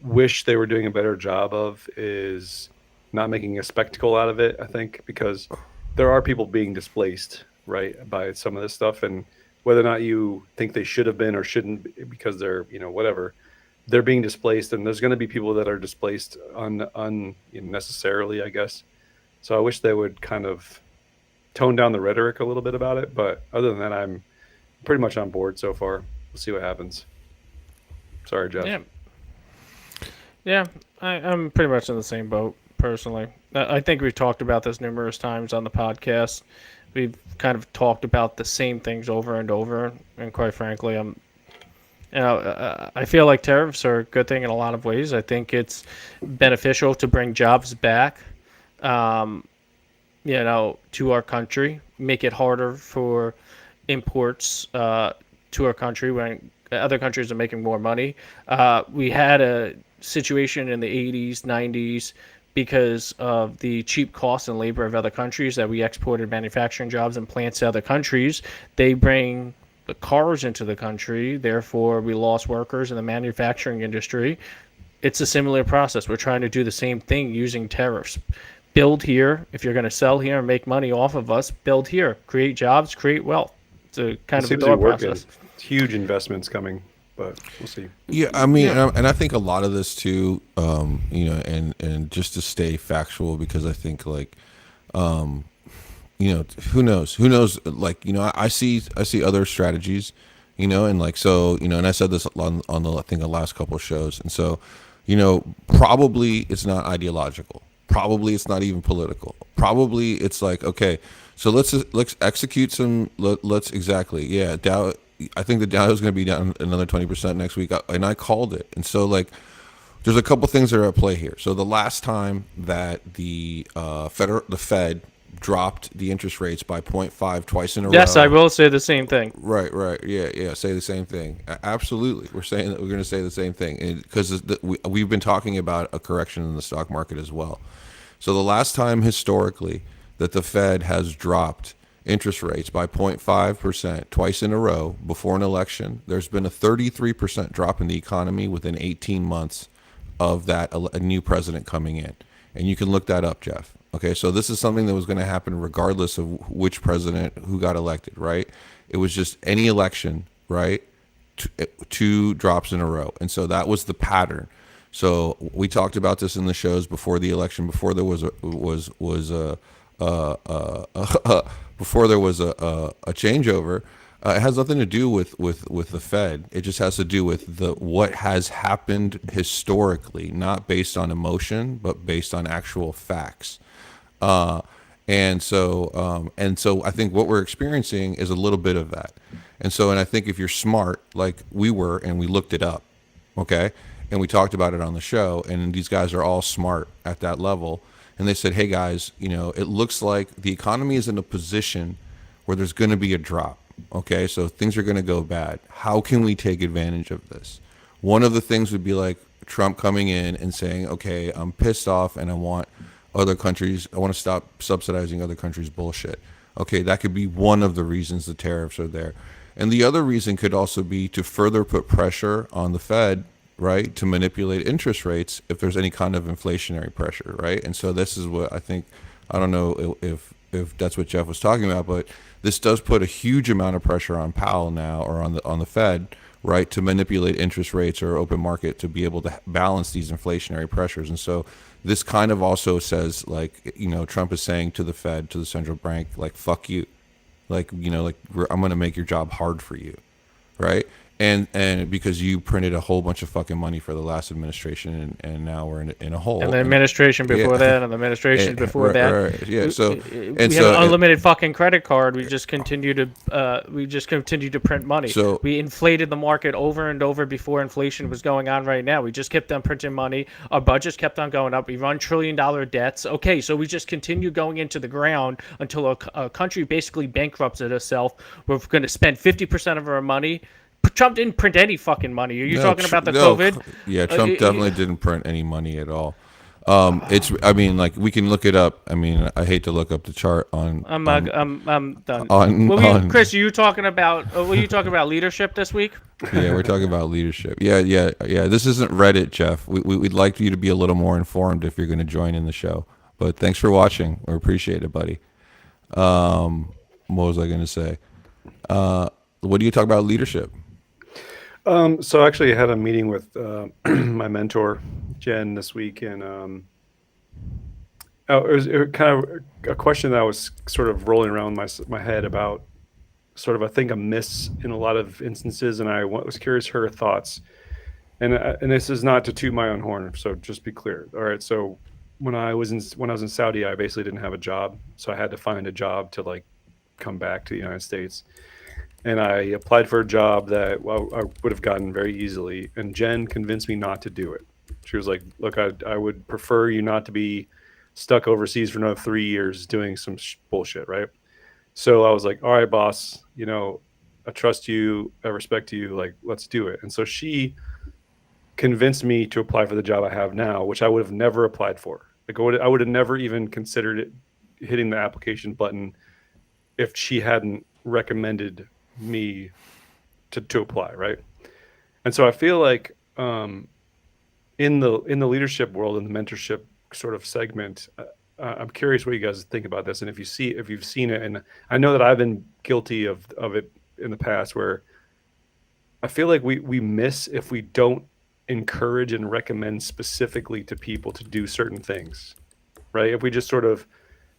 wish they were doing a better job of is not making a spectacle out of it, I think, because there are people being displaced, right, by some of this stuff. And whether or not you think they should have been or shouldn't because they're, whatever, they're being displaced. And there's going to be people that are displaced unnecessarily, I guess. So I wish they would kind of tone down the rhetoric a little bit about it. But other than that, I'm pretty much on board so far. We'll see what happens. Sorry, Jeff. Yeah, yeah, I'm pretty much in the same boat personally. I think we've talked about this numerous times on the podcast. We've kind of talked about the same things over and over, and quite frankly, I feel like tariffs are a good thing in a lot of ways. I think it's beneficial to bring jobs back, um, to our country, make it harder for imports to our country when other countries are making more money. We had a situation in the 80s, 90s because of the cheap cost and labor of other countries that we exported manufacturing jobs and plants to other countries. They bring the cars into the country, therefore we lost workers in the manufacturing industry. It's a similar process. We're trying to do the same thing using tariffs. Build here. If you're going to sell here and make money off of us, build here. Create jobs, create wealth. It's a kind It of a seems to be thought working. process. Huge investments coming, but we'll see. Yeah, I mean, and I think a lot of this too, and just to stay factual, because I think like, who knows? Who knows? Like, I see other strategies, and like so, and I said this on the I think the last couple of shows, and so, probably it's not ideological. Probably it's not even political. Probably it's like, okay, so let's execute some. Let's exactly, yeah. Dow. I think the Dow is going to be down another 20% next week, and I called it. And so like, there's a couple things that are at play here. So the last time that the Fed dropped the interest rates by 0.5 twice in a row. Yes, I will say the same thing. Right, yeah. Say the same thing. Absolutely, we're saying that we're going to say the same thing because we've been talking about a correction in the stock market as well. So the last time historically that the Fed has dropped interest rates by 0.5% twice in a row before an election, there's been a 33% drop in the economy within 18 months of that a new president coming in. And you can look that up, Jeff. Okay, so this is something that was going to happen regardless of which president who got elected, right? It was just any election, right? Two drops in a row. And so that was the pattern. So we talked about this in the shows before the election, before there was a changeover. It has nothing to do with the Fed. It just has to do with what has happened historically, not based on emotion, but based on actual facts. And so I think what we're experiencing is a little bit of that. And I think if you're smart, like we were, and we looked it up, okay, and we talked about it on the show, and these guys are all smart at that level. And they said, hey guys, it looks like the economy is in a position where there's going to be a drop. Okay, so things are going to go bad. How can we take advantage of this? One of the things would be like Trump coming in and saying, okay, I'm pissed off and I want to stop subsidizing other countries' bullshit. Okay, that could be one of the reasons the tariffs are there. And the other reason could also be to further put pressure on the Fed, right, to manipulate interest rates if there's any kind of inflationary pressure, right? And so this is what I think, I don't know if that's what Jeff was talking about, but this does put a huge amount of pressure on Powell now, or on the Fed, right, to manipulate interest rates or open market to be able to balance these inflationary pressures. And so this kind of also says, like, Trump is saying to the Fed, to the central bank, like, fuck you. Like, I'm going to make your job hard for you, right? and because you printed a whole bunch of fucking money for the last administration, and now we're in a hole. And the administration before yeah, that, and the administration before right, that. right, yeah. So We have an unlimited fucking credit card. We just continue to print money. So- We inflated the market over and over before inflation was going on right now. We just kept on printing money. Our budgets kept on going up. We run $1 trillion debts. Okay, so we just continue going into the ground until a country basically bankrupts itself. We're going to spend 50% of our money. Trump didn't print any fucking money. Are you talking about the COVID? Yeah, Trump definitely didn't print any money at all. I mean, like, we can look it up. I mean, I hate to look up the chart on. I'm done. Chris, were you talking about leadership this week? Yeah, we're talking about leadership. Yeah. This isn't Reddit, Jeff. We'd like you to be a little more informed if you're going to join in the show. But thanks for watching. We appreciate it, buddy. What was I going to say? What do you talk about leadership? So I actually had a meeting with my mentor, Jen, this week, and it was kind of a question that I was sort of rolling around my head about, sort of, I think, a miss in a lot of instances, and I was curious her thoughts. And this is not to toot my own horn, so just be clear. All right, so when I was in Saudi, I basically didn't have a job, so I had to find a job to, like, come back to the United States. And I applied for a job that I would have gotten very easily. And Jen convinced me not to do it. She was like, look, I would prefer you not to be stuck overseas for another 3 years doing some bullshit, right? So I was like, all right, boss, I trust you, I respect you, like, let's do it. And so she convinced me to apply for the job I have now, which I would have never applied for. Like, I would have never even considered it, hitting the application button, if she hadn't recommended me to apply, right? And so I feel like in the leadership world, in the mentorship sort of segment, I'm curious what you guys think about this, and if you've seen it. And I know that I've been guilty of it in the past, where I feel like we miss if we don't encourage and recommend specifically to people to do certain things, right? If we just sort of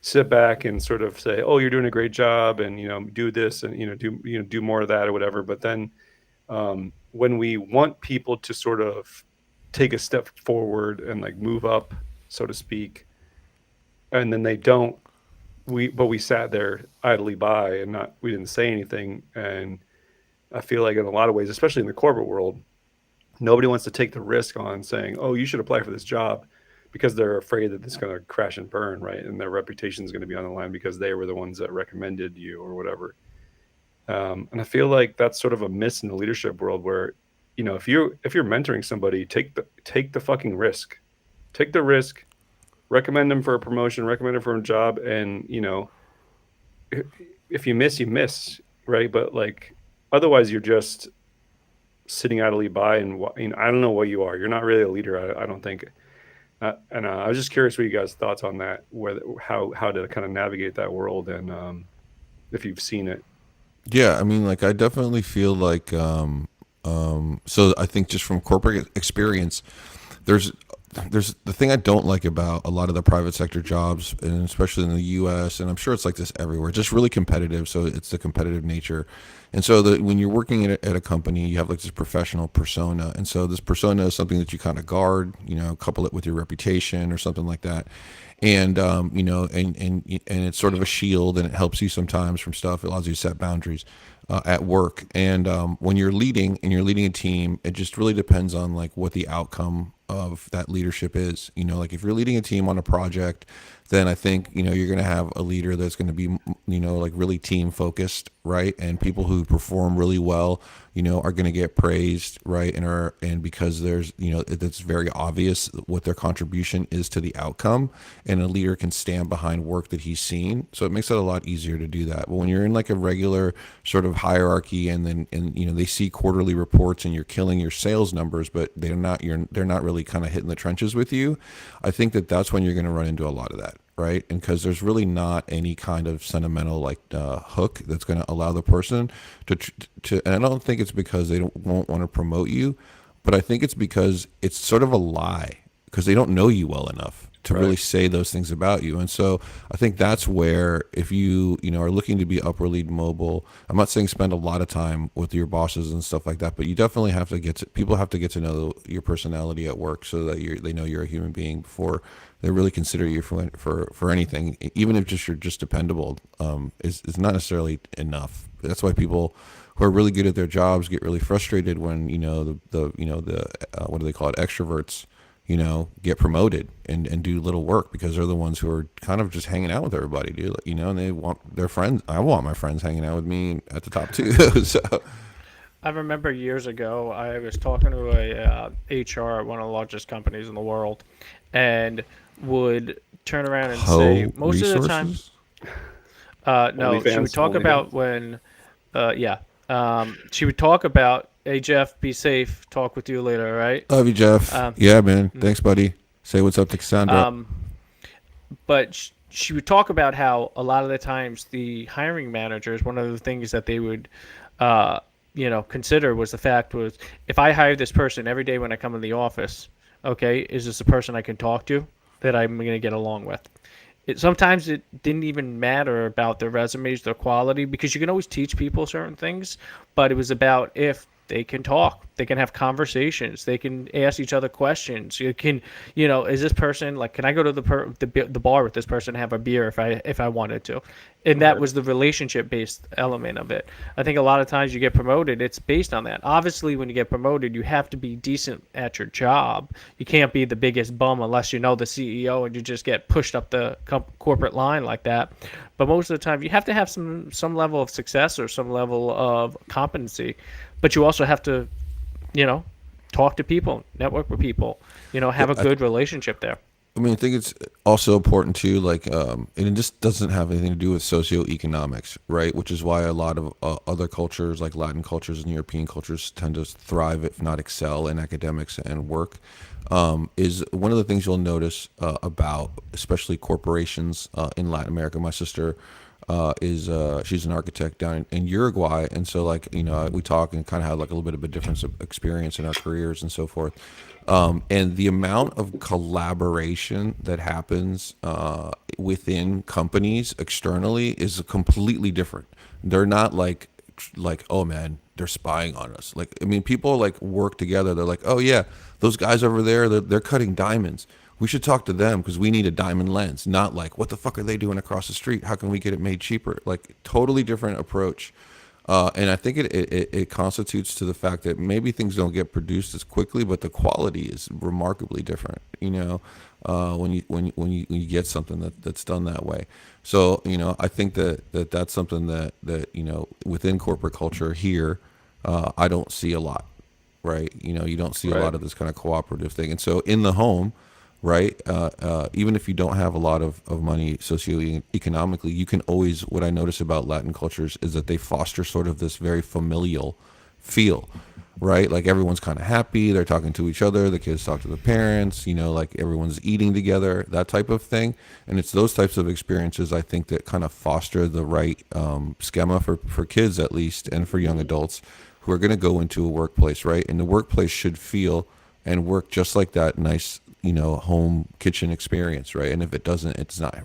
sit back and sort of say, oh, you're doing a great job, and do this, and do more of that or whatever. But then when we want people to sort of take a step forward and, like, move up, so to speak, and then they don't, we sat there idly by and we didn't say anything. And I feel like in a lot of ways, especially in the corporate world, nobody wants to take the risk on saying, oh, you should apply for this job, because they're afraid that it's going to crash and burn, right? And their reputation is going to be on the line because they were the ones that recommended you or whatever. And I feel like that's sort of a miss in the leadership world, where, if you're mentoring somebody, take the fucking risk. Take the risk, recommend them for a promotion, recommend them for a job, and, if you miss, you miss, right? But, like, otherwise you're just sitting idly by, and I don't know what you are. You're not really a leader, I don't think. And I was just curious what you guys' thoughts on that, how to kind of navigate that world, and if you've seen it. Yeah, I mean, like, I definitely feel like, so I think just from corporate experience, there's the thing I don't like about a lot of the private sector jobs, and especially in the U.S., and I'm sure it's like this everywhere, just really competitive. So it's the competitive nature. And so when you're working at a company, you have, like, this professional persona. And so this persona is something that you kind of guard, couple it with your reputation or something like that. And, and it's sort of a shield, and it helps you sometimes from stuff. It allows you to set boundaries at work. And when you're leading a team, it just really depends on, like, what the outcome of that leadership is. Like, if you're leading a team on a project, then I think, you're going to have a leader that's going to be, like, really team focused, right? And people who perform really well, are going to get praised, right? And because there's, it's very obvious what their contribution is to the outcome, and a leader can stand behind work that he's seen. So it makes it a lot easier to do that. But when you're in, like, a regular sort of hierarchy, and they see quarterly reports, and you're killing your sales numbers, but they're not really kind of hitting the trenches with you, I think that's when you're going to run into a lot of that. Right. And because there's really not any kind of sentimental, like, hook that's going to allow the person to, and I don't think it's because they won't want to promote you, but I think it's because it's sort of a lie, because they don't know you well enough to really Right. say those things about you. And so I think that's where, if you know, are looking to be upwardly mobile, I'm not saying spend a lot of time with your bosses and stuff like that, but you definitely have to people have to get to know your personality at work so that they know you're a human being before they really consider you for anything, even if just you're just dependable. Is not necessarily enough. That's why people who are really good at their jobs get really frustrated when, you know, the what do they call it, extroverts, you know, get promoted and do little work, because they're the ones who are kind of just hanging out with everybody, dude. You know, and they want their friends. I want my friends hanging out with me at the top too. So I remember years ago, I was talking to a HR at one of the largest companies in the world, and would turn around and say, Ho most of the time, resources. no, she would OnlyFans, talk OnlyFans. about when, yeah, she would talk about, hey Jeff, be safe, talk with you later, all right? Love you, Jeff. Um, Yeah, man. Thanks, buddy. Say what's up to Cassandra. but she would talk about how a lot of the times the hiring managers, one of the things that they would uh, consider was the fact was, if I hire this person every day when I come in the office, okay, is this a person I can talk to that I'm going to get along with? Sometimes it didn't even matter about their resumes, their quality, because you can always teach people certain things, but it was about if they can talk, they can have conversations, they can ask each other questions. You can, is this person like, can I go to the bar with this person and have a beer if I wanted to? And that Right. was the relationship based element of it. I think a lot of times you get promoted, it's based on that. Obviously, when you get promoted, you have to be decent at your job. You can't be the biggest bum unless you know the CEO and you just get pushed up the corporate line like that. But most of the time, you have to have some level of success or some level of competency. But you also have to, you know, talk to people, network with people, Yeah, have a good relationship there. I mean, I think it's also important too, like, and it just doesn't have anything to do with socioeconomics, right? Which is why a lot of other cultures, like Latin cultures and European cultures, tend to thrive, if not excel, in academics and work. Is one of the things you'll notice about, especially corporations in Latin America. My sister is she's an architect down in Uruguay, and so, like, you know, we talk and kind of have like a little bit of a difference of experience in our careers and so forth. And the amount of collaboration that happens within companies externally is completely different. They're not like, oh man, they're spying on us. Like, I mean, people like work together. They're like, oh yeah, those guys over there, they're cutting diamonds. We should talk to them because we need a diamond lens. Not like, what the fuck are they doing across the street? How can we get it made cheaper? Like, totally different approach. And I think it constitutes to the fact that maybe things don't get produced as quickly, but the quality is remarkably different. You know, when you get something that's done that way. So, you know, I think that's something that you know, within corporate culture here, I don't see a lot, right? You know, you don't see a Right. lot of this kind of cooperative thing. And so in the home, right, even if you don't have a lot of money socioeconomically, you can always, what I notice about Latin cultures is that they foster sort of this very familial feel, right? Like everyone's kind of happy, they're talking to each other, the kids talk to the parents, you know, like everyone's eating together, that type of thing. And it's those types of experiences, I think, that kind of foster the right schema for kids, at least, and for young adults who are going to go into a workplace, right? And the workplace should feel and work just like that nice, you know, home kitchen experience, right? And if it doesn't, it's not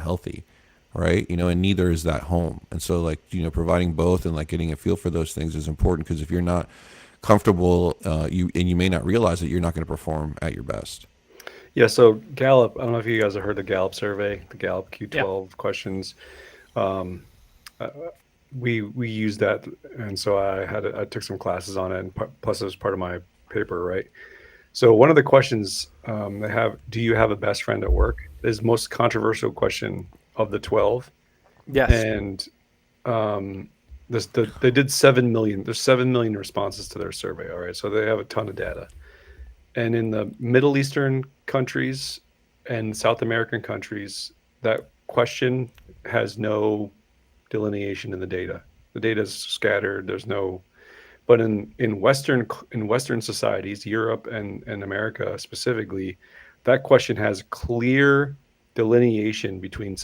healthy, right? You know, and neither is that home. And so, like, you know, providing both and like getting a feel for those things is important, because if you're not comfortable, you may not realize that you're not going to perform at your best. Yeah. So Gallup, I don't know if you guys have heard the Gallup survey, the Gallup Yeah. Q12 questions. We use that, and so I took some classes on it, and plus it was part of my paper, right? So one of the questions they have, do you have a best friend at work, is most controversial question of the 12. Yes. And they did 7 million. There's 7 million responses to their survey. All right, so they have a ton of data. And in the Middle Eastern countries and South American countries, that question has no delineation in the data. The data is scattered. There's no. But in Western societies, Europe and America specifically, that question has clear delineation between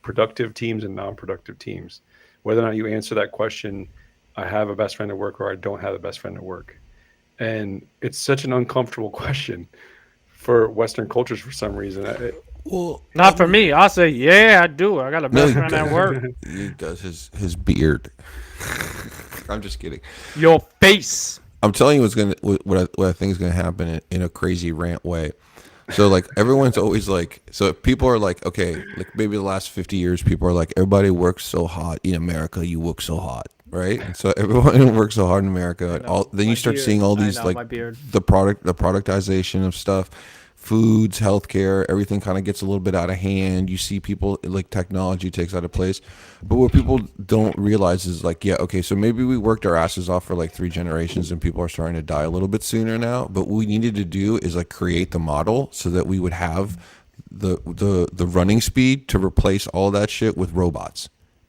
productive teams and non-productive teams. Whether or not you answer that question, I have a best friend at work or I don't have a best friend at work, and it's such an uncomfortable question for Western cultures for some reason. Well, Not for me. I'll say, yeah, I do. I got a no, best friend at work. he does his beard. I'm just kidding. Your face. I'm telling you what I think is gonna happen in a crazy rant way. So like everyone's always like, so people are like, okay, like maybe the last 50 years, people are like, everybody works so hot in America, you work so hot, right? And so everyone works so hard in America. Then My you start beard. seeing all I these know, like my beard. the productization of stuff, foods, healthcare, everything kind of gets a little bit out of hand. You see people like technology takes out of place. But what people don't realize is like, yeah, okay, so maybe we worked our asses off for like 3 generations and people are starting to die a little bit sooner now. But what we needed to do is like create the model so that we would have the running speed to replace all that shit with robots.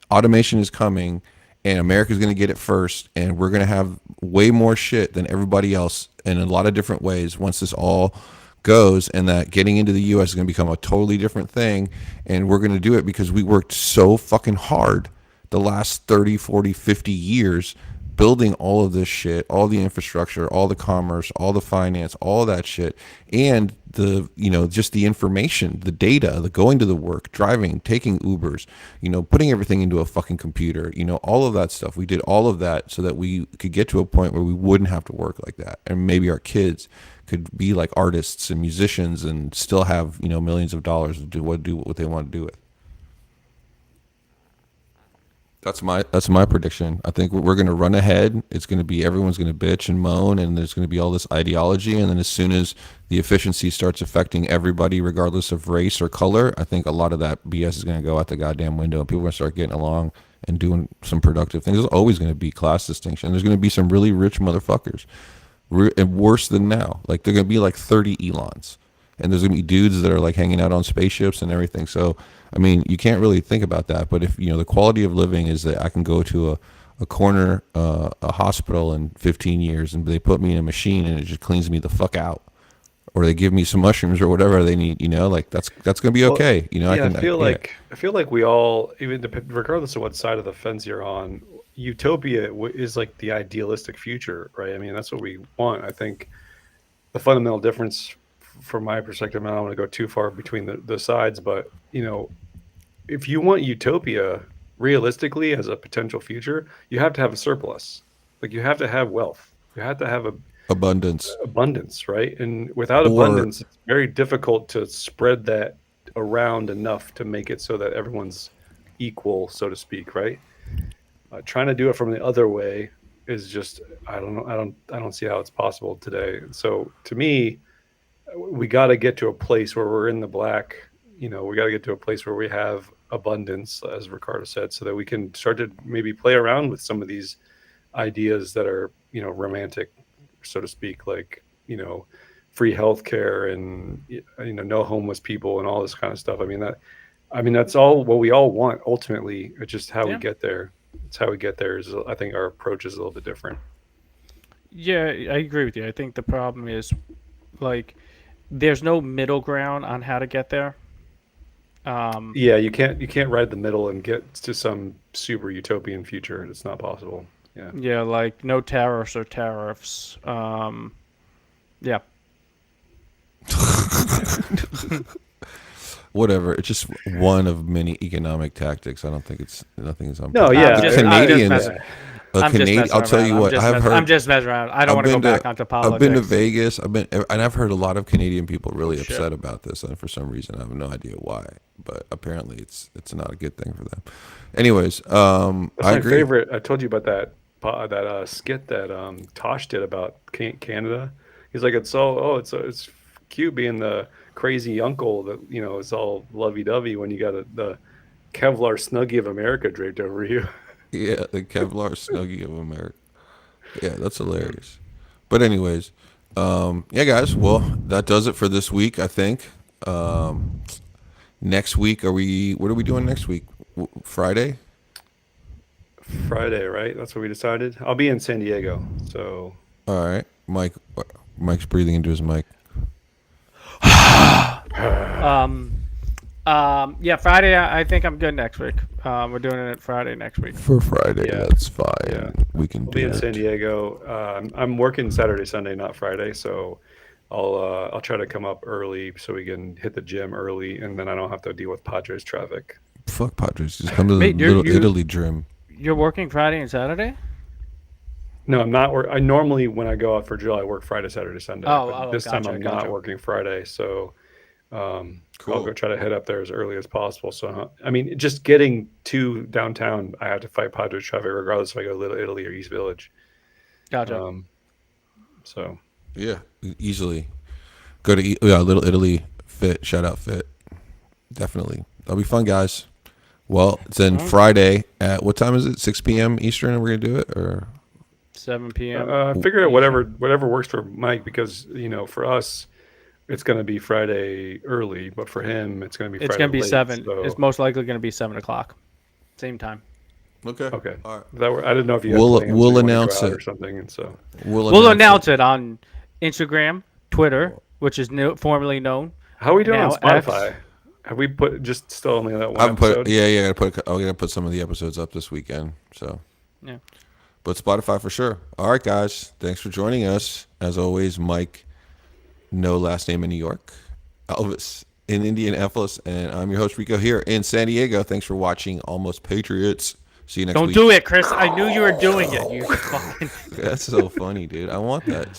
Automation is coming and America's going to get it first and we're going to have way more shit than everybody else in a lot of different ways once this all goes, and that getting into the US is going to become a totally different thing, and we're going to do it because we worked so fucking hard the last 30, 40, 50 years building all of this shit, all the infrastructure, all the commerce, all the finance, all that shit, and the, you know, just the information, the data, the going to the work, driving, taking Ubers, you know, putting everything into a fucking computer, you know, all of that stuff. We did all of that so that we could get to a point where we wouldn't have to work like that, and maybe our kids could be like artists and musicians and still have, you know, millions of dollars to do what they want to do with. That's my prediction. I think we're going to run ahead. It's going to be everyone's going to bitch and moan, and there's going to be all this ideology. And then as soon as the efficiency starts affecting everybody, regardless of race or color, I think a lot of that BS is going to go out the goddamn window, and people are going to start getting along and doing some productive things. There's always going to be class distinction. There's going to be some really rich motherfuckers, and worse than now. Like they're going to be like 30 Elons, and there's going to be dudes that are like hanging out on spaceships and everything. So I mean, you can't really think about that, but if, you know, the quality of living is that I can go to a corner, a hospital in 15 years and they put me in a machine and it just cleans me the fuck out, or they give me some mushrooms or whatever they need, you know, like that's going to be okay. You know, yeah, I feel like we all, even regardless of what side of the fence you're on, utopia is like the idealistic future, right? I mean, that's what we want. I think the fundamental difference from my perspective, I don't want to go too far between the sides, but you know, if you want utopia realistically as a potential future, you have to have a surplus. Like you have to have wealth. You have to have abundance, right? And without or abundance, it's very difficult to spread that around enough to make it so that everyone's equal, so to speak, right? Trying to do it from the other way is just, I don't know. I don't see how it's possible today. So to me, we got to get to a place where we're in the black. You know, we got to get to a place where we have abundance, as Ricardo said, so that we can start to maybe play around with some of these ideas that are, you know, romantic, so to speak, like, you know, free healthcare and, you know, no homeless people and all this kind of stuff. I mean that's all what we all want ultimately. It's just how we get there. It's how we get there is, I think our approach is a little bit different. Yeah, I agree with you. I think the problem is, like, there's no middle ground on how to get there. Yeah, you can't ride the middle and get to some super utopian future. It's not possible. Yeah. Yeah, like no tariffs or tariffs. Yeah. whatever. It's just one of many economic tactics. I don't think it's nothing is No, yeah, Canadians. I'm just messing I'll tell you around. what. I've heard. I'm just messing around. I don't want to go back onto politics. I've been to Vegas. And I've heard a lot of Canadian people really upset about this, and for some reason, I have no idea why. But apparently, it's not a good thing for them. Anyways, That's I my agree. favorite. I told you about that skit that Tosh did about Canada. He's like, it's cute being the crazy uncle that, you know, it's all lovey dovey when you got the Kevlar Snuggie of America draped over you. Yeah, the Kevlar Snuggie of America. Yeah, that's hilarious. But anyways, yeah, guys. Well, that does it for this week. I think. Next week, what are we doing next week? Friday? Friday, right? That's what we decided. I'll be in San Diego, so All right, Mike's breathing into his mic. Yeah, Friday. I think I'm good next week. We're doing it Friday next week. For Friday, Yeah. that's fine. Yeah. We can I'll do be in that. San Diego. I'm working Saturday, Sunday, not Friday, so I'll try to come up early so we can hit the gym early, and then I don't have to deal with Padres traffic. Fuck Padres. Just come to the Wait, Little Italy gym. you're working Friday and Saturday? No, I'm not. I normally when I go out for drill, I work Friday, Saturday, Sunday. But this time Gotcha, I'm gotcha. not working Friday, so I'll go Cool. try to head up there as early as possible. So I mean, just getting to downtown, I have to fight Padres traffic regardless if I go to Little Italy or East Village. Gotcha. Um, so Yeah, easily. Go to Little Italy Fit. Shout out Fit. Definitely. That'll be fun, guys. Well, it's then Friday at what time is it? 6 p.m. Eastern, and we're gonna do it, or 7 p.m. figure out whatever works for Mike because for us it's going to be Friday early, but for him it's going to be It's Friday gonna be late. 7. So It's most likely gonna be 7 o'clock. Same time. okay. okay, All right. I didn't know if you had We'll plans or we'll you wanted to go announce out it. or something, and so We'll announce it on Instagram, Twitter, which is formerly known. how are we doing on Now Spotify? X. Have we put just still only that one I'm episode? I'm gonna put some of the episodes up this weekend. So, Yeah. but Spotify for sure. All right, guys. Thanks for joining us. As always, Mike, no last name in New York, Elvis in Indianapolis, and I'm your host Rico here in San Diego. Thanks for watching Almost Patriots. See you next Don't week. do it, Chris. I knew you were doing it. You fucking. That's so funny, dude. I want that.